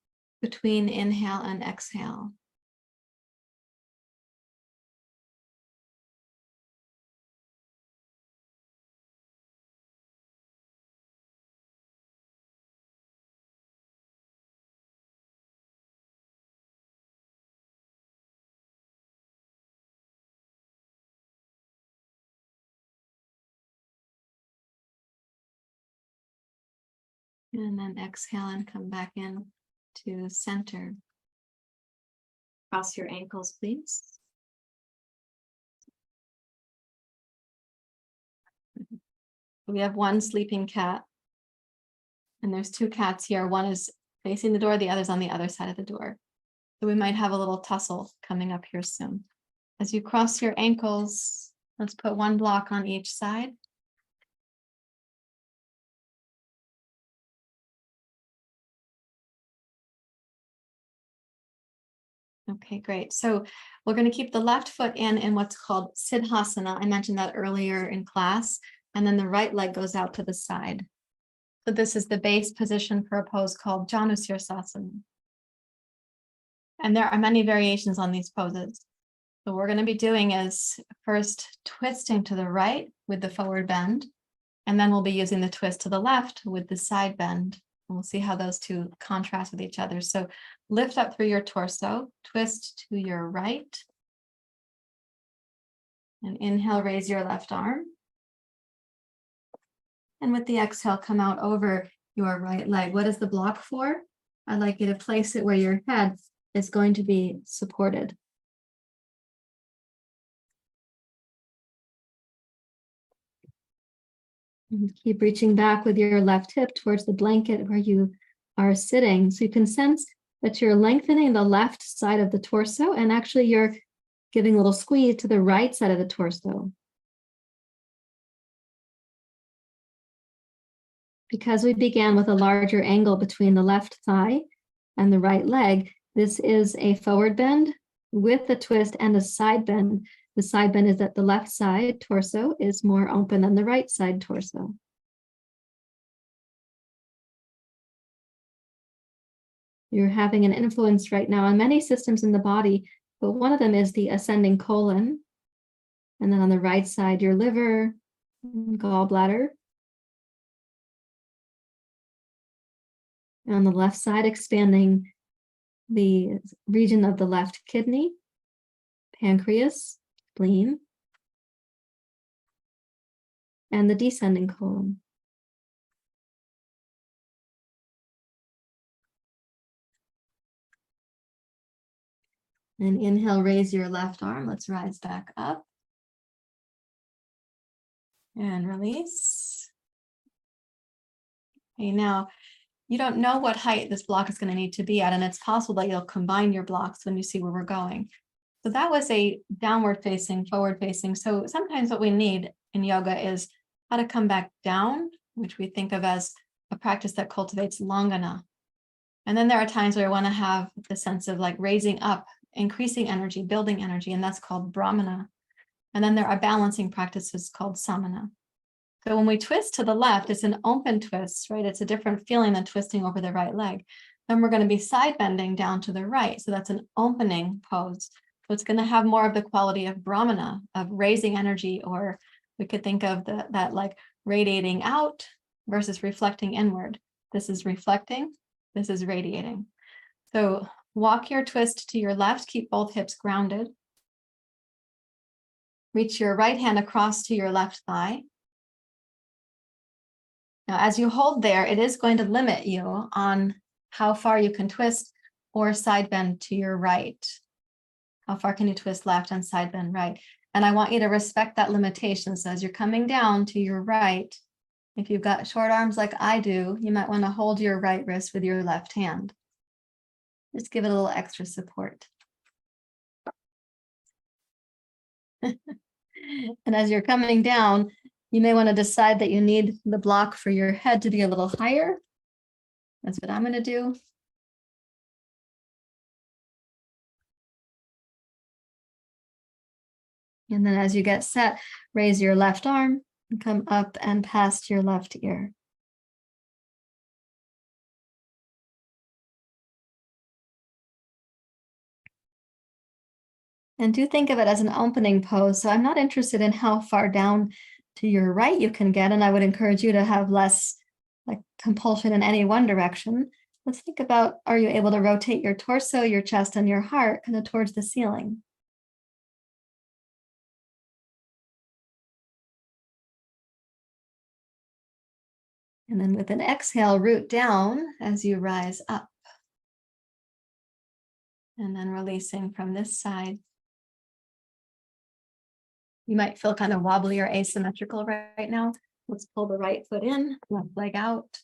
between inhale and exhale. And then exhale and come back in to center. Cross your ankles, please. We have one sleeping cat. And there's two cats here. One is facing the door, the other's on the other side of the door. So we might have a little tussle coming up here soon. As you cross your ankles, let's put one block on each side. Okay, great. So we're going to keep the left foot in what's called Sirsasana. I mentioned that earlier in class. And then the right leg goes out to the side. So this is the base position for a pose called Janu Sirsasana. And there are many variations on these poses. So what we're going to be doing is first twisting to the right with the forward bend, and then we'll be using the twist to the left with the side bend. And we'll see how those two contrast with each other. So lift up through your torso, twist to your right, and inhale, raise your left arm. And with the exhale, come out over your right leg. What is the block for? I'd like you to place it where your head is going to be supported. And keep reaching back with your left hip towards the blanket where you are sitting. So you can sense that you're lengthening the left side of the torso, and actually you're giving a little squeeze to the right side of the torso. Because we began with a larger angle between the left thigh and the right leg, this is a forward bend with a twist and a side bend. The side bend is that the left side torso is more open than the right side torso. You're having an influence right now on many systems in the body, but one of them is the ascending colon. And then on the right side, your liver, gallbladder. And on the left side, expanding the region of the left kidney, pancreas, spleen, and the descending colon. And inhale, raise your left arm. Let's rise back up. And release. Okay, now you don't know what height this block is going to need to be at, and it's possible that you'll combine your blocks when you see where we're going. So that was a downward facing, forward facing. So sometimes what we need in yoga is how to come back down, which we think of as a practice that cultivates langana. And then there are times where I want to have the sense of like raising up, increasing energy, building energy, and that's called brahmana. And then there are balancing practices called samana. So when we twist to the left, it's an open twist, right? It's a different feeling than twisting over the right leg. Then we're going to be side bending down to the right. So that's an opening pose. So it's going to have more of the quality of brahmana, of raising energy, or we could think of that like radiating out versus reflecting inward. This is reflecting, this is radiating. So walk your twist to your left, keep both hips grounded. Reach your right hand across to your left thigh. Now, as you hold there, it is going to limit you on how far you can twist or side bend to your right. How far can you twist left and side bend right? And I want you to respect that limitation. So as you're coming down to your right, if you've got short arms like I do, you might want to hold your right wrist with your left hand. Just give it a little extra support. And as you're coming down, you may want to decide that you need the block for your head to be a little higher. That's what I'm going to do. And then as you get set, raise your left arm and come up and past your left ear. And do think of it as an opening pose. So I'm not interested in how far down to your right you can get, and I would encourage you to have less like compulsion in any one direction. Let's think about, are you able to rotate your torso, your chest, and your heart kind of towards the ceiling? And then with an exhale, root down as you rise up. And then releasing from this side. You might feel kind of wobbly or asymmetrical right now. Let's pull the right foot in, left leg out.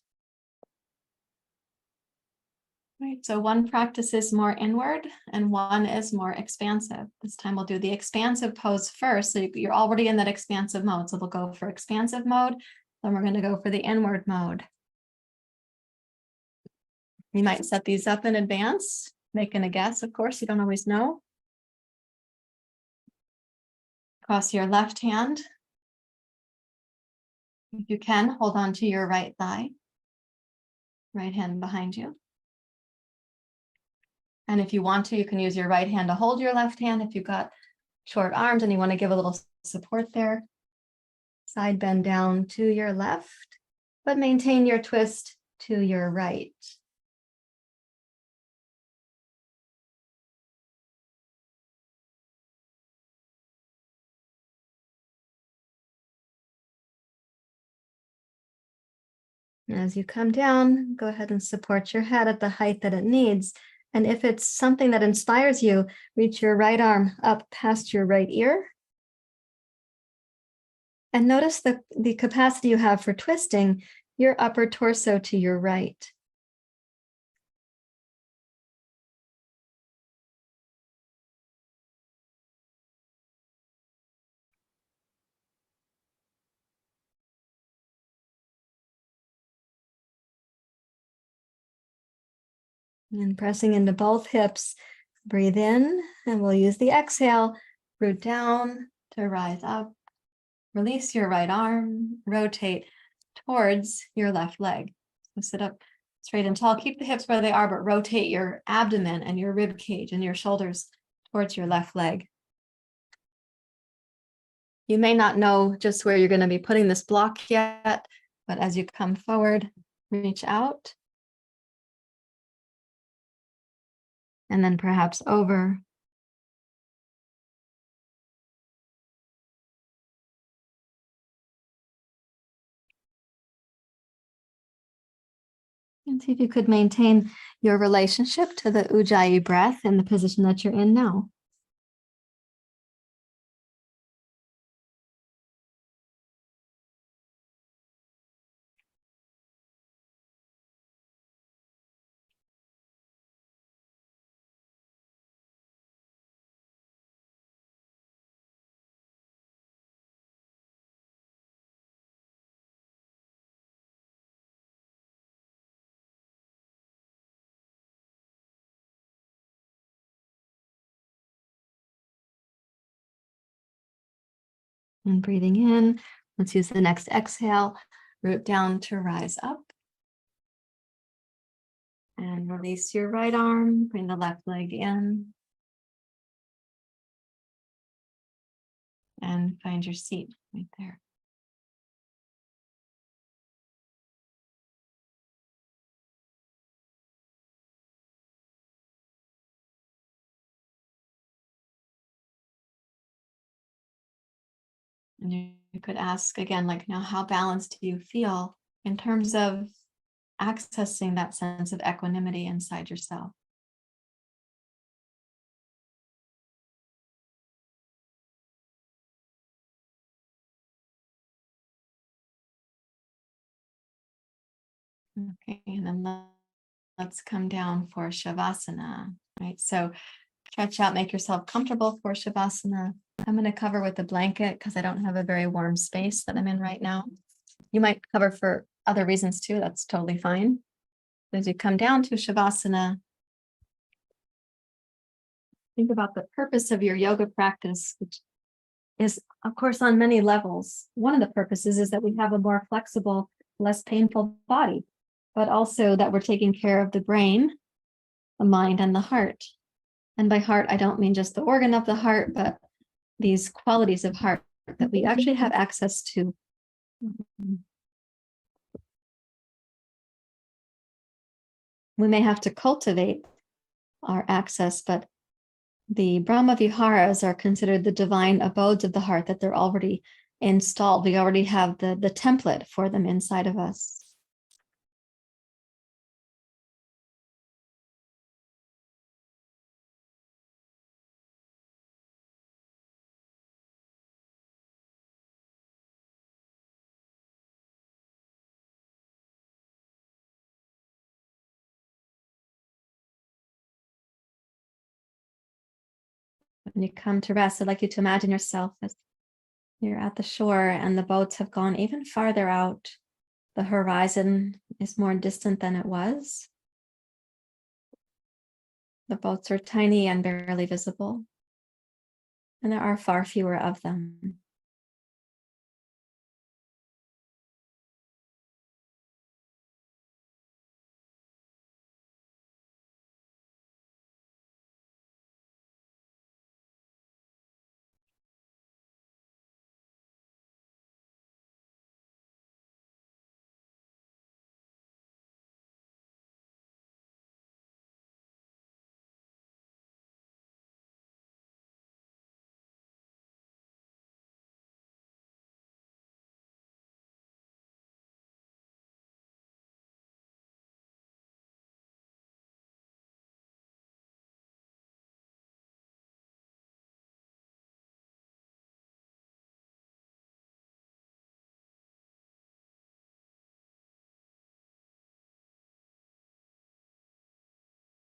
Right, so one practice is more inward and one is more expansive. This time we'll do the expansive pose first. So you're already in that expansive mode. So we'll go for expansive mode. Then we're going to go for the inward mode. You might set these up in advance, making a guess. Of course, you don't always know. Cross your left hand. If you can, hold on to your right thigh. Right hand behind you. And if you want to, you can use your right hand to hold your left hand if you've got short arms and you want to give a little support there. Side bend down to your left, but maintain your twist to your right. As you come down, go ahead and support your head at the height that it needs. And if it's something that inspires you, reach your right arm up past your right ear. And notice the capacity you have for twisting your upper torso to your right. And pressing into both hips, breathe in, and we'll use the exhale, root down to rise up. Release your right arm, rotate towards your left leg. So sit up straight and tall. Keep the hips where they are, but rotate your abdomen and your rib cage and your shoulders towards your left leg. You may not know just where you're going to be putting this block yet, but as you come forward, reach out. And then perhaps over. And see if you could maintain your relationship to the Ujjayi breath in the position that you're in now. And breathing in, let's use the next exhale, root down to rise up. And release your right arm, bring the left leg in. And find your seat right there. And you could ask again, like, now, how balanced do you feel in terms of accessing that sense of equanimity inside yourself? Okay, and then let's come down for Shavasana, right? So stretch out, make yourself comfortable for Shavasana. I'm going to cover with a blanket because I don't have a very warm space that I'm in right now. You might cover for other reasons too. That's totally fine. As you come down to Shavasana, think about the purpose of your yoga practice, which is, of course, on many levels. One of the purposes is that we have a more flexible, less painful body, but also that we're taking care of the brain, the mind, and the heart. And by heart, I don't mean just the organ of the heart, but these qualities of heart that we actually have access to. We may have to cultivate our access, but the Bramhaviharas are considered the divine abodes of the heart, that they're already installed. We already have the template for them inside of us. When you come to rest, I'd like you to imagine yourself as you're at the shore and the boats have gone even farther out. The horizon is more distant than it was. The boats are tiny and barely visible, and there are far fewer of them.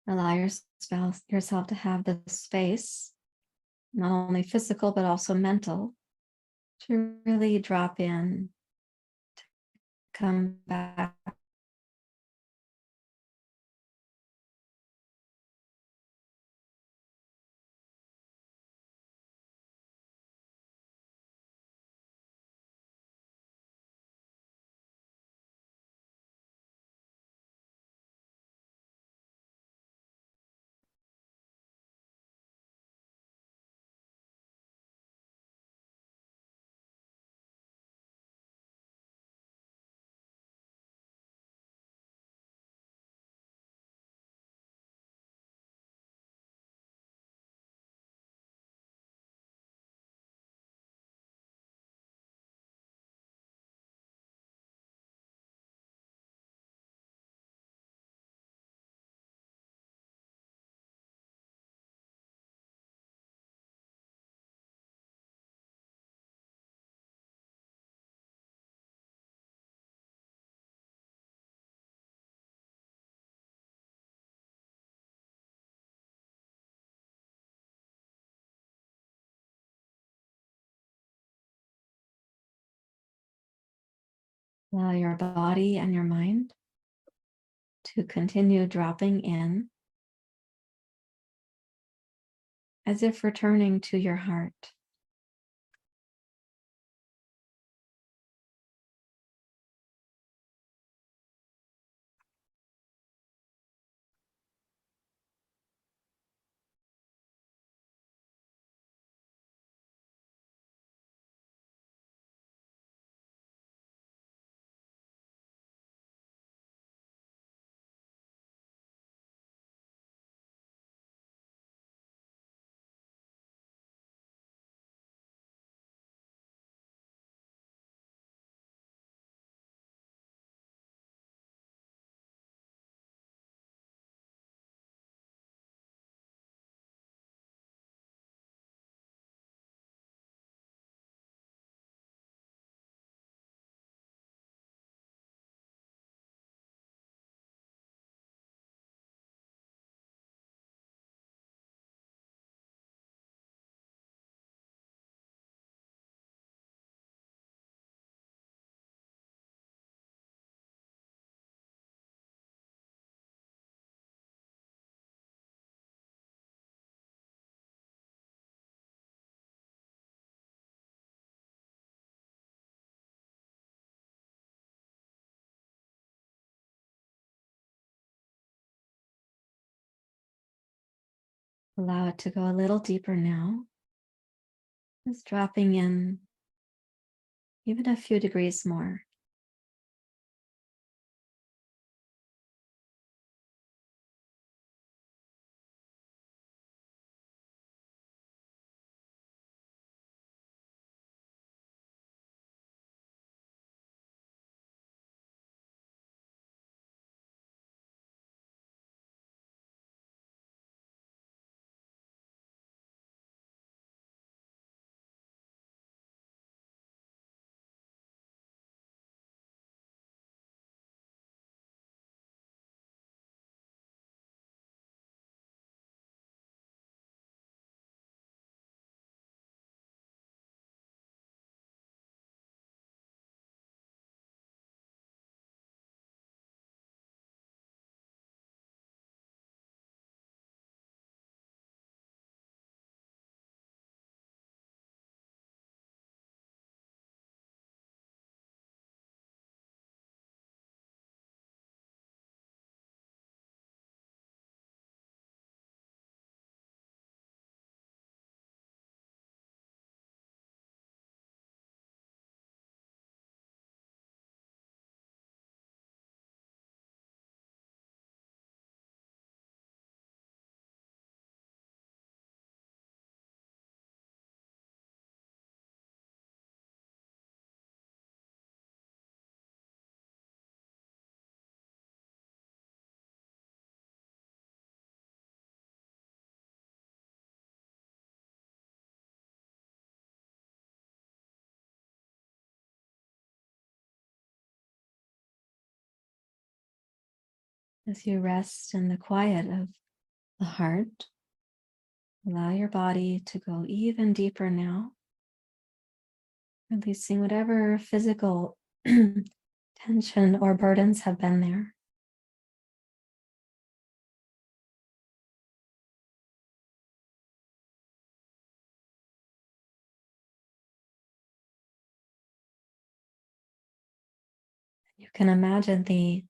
Allow yourself to have the space, not only physical, but also mental, to really drop in, to come back. Allow your body and your mind to continue dropping in as if returning to your heart. Allow it to go a little deeper now. Just dropping in even a few degrees more. As you rest in the quiet of the heart. Allow your body to go even deeper now, releasing whatever physical tension or burdens have been there. You can imagine the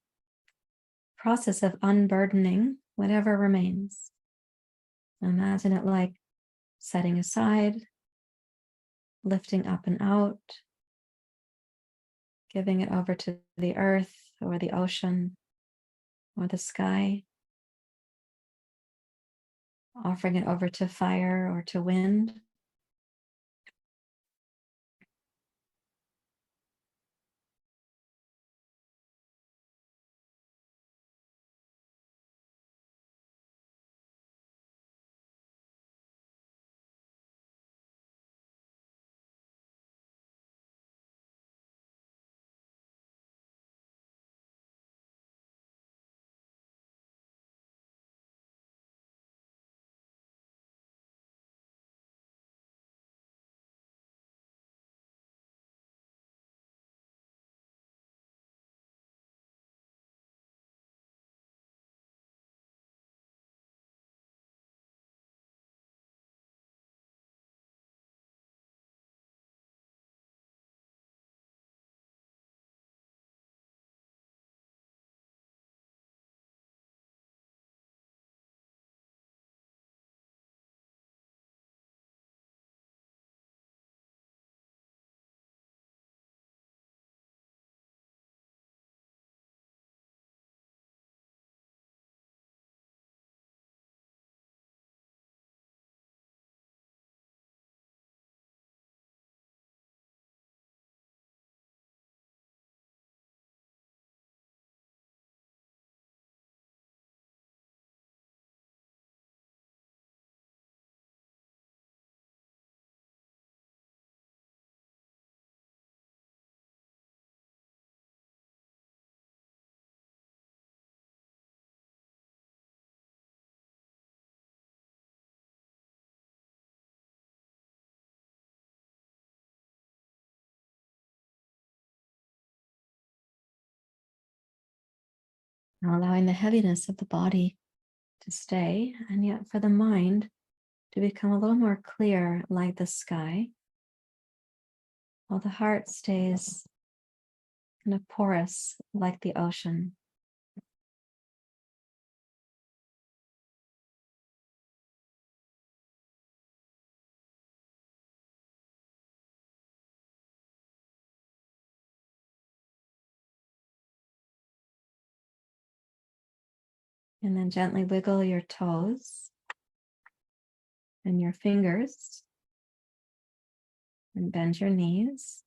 process of unburdening whatever remains. Imagine it like setting aside, lifting up and out, giving it over to the earth or the ocean or the sky, offering it over to fire or to wind. Now allowing the heaviness of the body to stay, and yet for the mind to become a little more clear like the sky, while the heart stays kind of porous like the ocean. And then gently wiggle your toes and your fingers and bend your knees.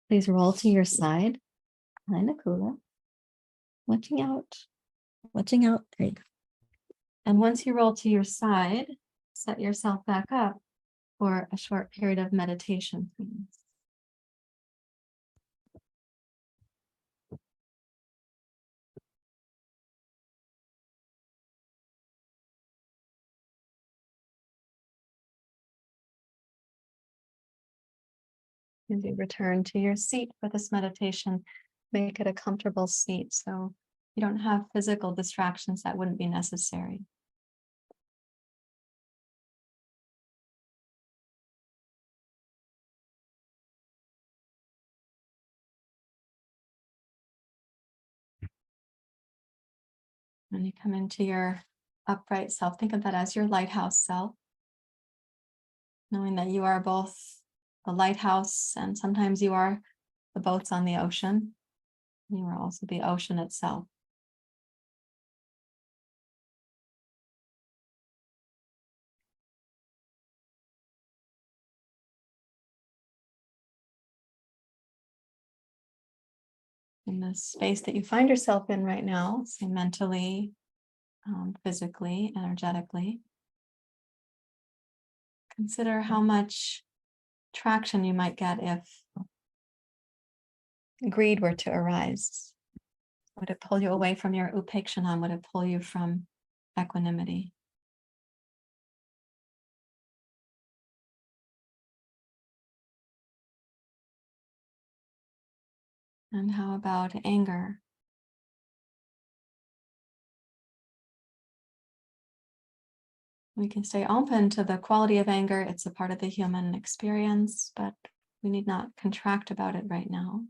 Please roll to your side. Kula. Watching out. Watching out. There you go. And once you roll to your side, set yourself back up for a short period of meditation, please. And you return to your seat for this meditation. Make it a comfortable seat so you don't have physical distractions that wouldn't be necessary. When you come into your upright self, think of that as your lighthouse self, knowing that you are both the lighthouse and sometimes you are the boats on the ocean. You are also the ocean itself. In the space that you find yourself in right now, say mentally, physically, energetically, consider how much traction you might get if greed were to arise. Would it pull you away from your upeksanam? Would it pull you from equanimity? And how about anger? We can stay open to the quality of anger. It's a part of the human experience, but we need not contract about it right now.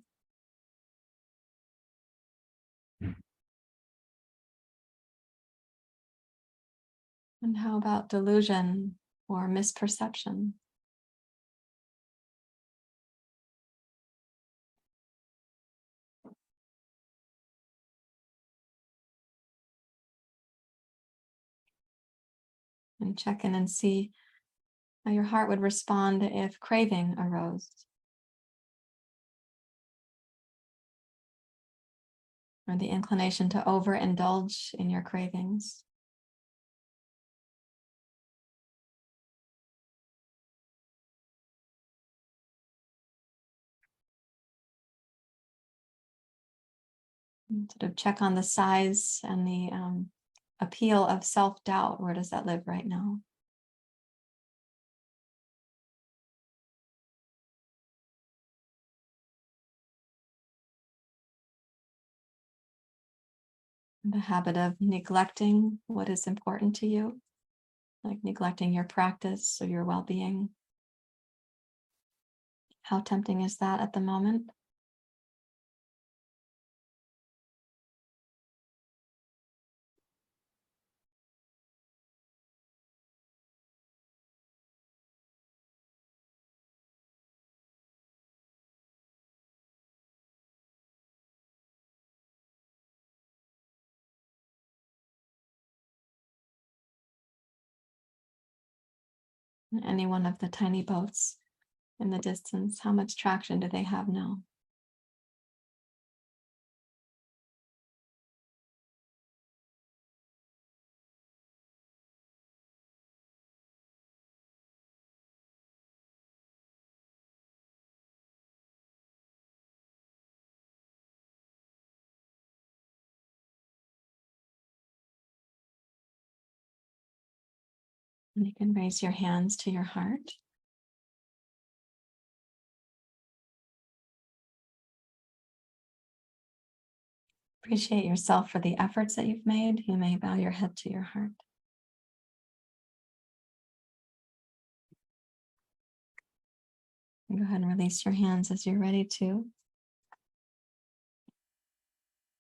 And how about delusion or misperception? And check in and see how your heart would respond if craving arose. Or the inclination to overindulge in your cravings. And sort of check on the size and the appeal of self-doubt. Where does that live right now? The habit of neglecting what is important to you, like neglecting your practice or your well-being. How tempting is that at the moment? Any one of the tiny boats in the distance, how much traction do they have now? And you can raise your hands to your heart. Appreciate yourself for the efforts that you've made. You may bow your head to your heart. And go ahead and release your hands as you're ready to.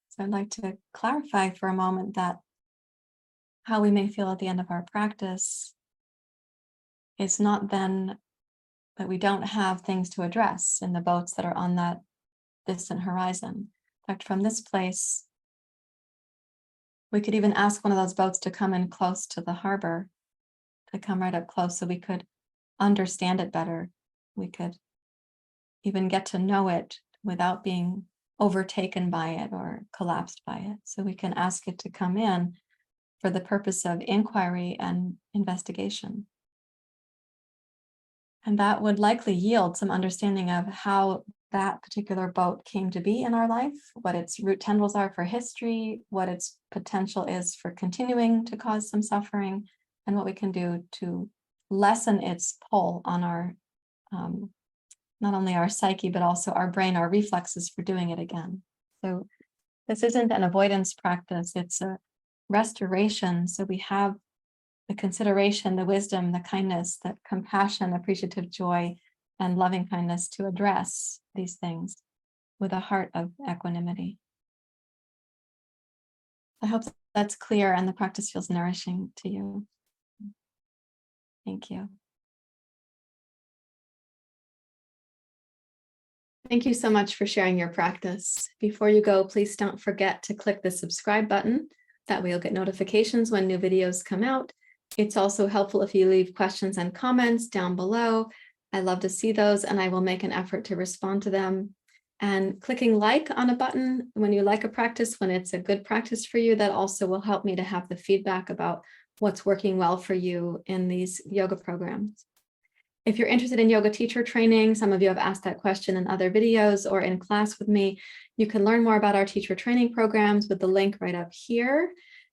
So I'd like to clarify for a moment that how we may feel at the end of our practice is not then that we don't have things to address in the boats that are on that distant horizon. In fact, from this place, we could even ask one of those boats to come in close to the harbor, to come right up close so we could understand it better. We could even get to know it without being overtaken by it or collapsed by it. So we can ask it to come in for the purpose of inquiry and investigation. And that would likely yield some understanding of how that particular boat came to be in our life, what its root tendrils are for history, what its potential is for continuing to cause some suffering, and what we can do to lessen its pull on our, not only our psyche, but also our brain, our reflexes for doing it again. So this isn't an avoidance practice, it's a restoration. So we have the consideration, the wisdom, the kindness, the compassion, appreciative joy, and loving kindness to address these things with a heart of equanimity. I hope that's clear and the practice feels nourishing to you. Thank you. Thank you so much for sharing your practice. Before you go, please don't forget to click the subscribe button. That way you'll get notifications when new videos come out. It's also helpful if you leave questions and comments down below. I love to see those and I will make an effort to respond to them. And clicking like on a button when you like a practice, when it's a good practice for you, that also will help me to have the feedback about what's working well for you in these yoga programs. If you're interested in yoga teacher training, some of you have asked that question in other videos or in class with me, you can learn more about our teacher training programs with the link right up here.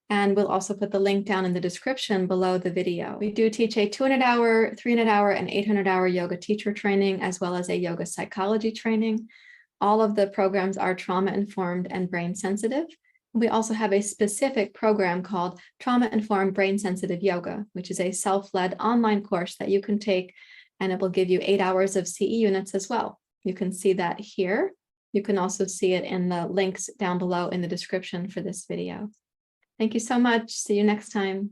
And we'll also put the link down in the description below the video. We do teach a 200-hour, 300-hour, and 800-hour yoga teacher training, as well as a yoga psychology training. All of the programs are trauma-informed and brain-sensitive. We also have a specific program called Trauma-Informed Brain-Sensitive Yoga, which is a self-led online course that you can take, and it will give you 8 hours of CE units as well. You can see that here. You can also see it in the links down below in the description for this video. Thank you so much. See you next time.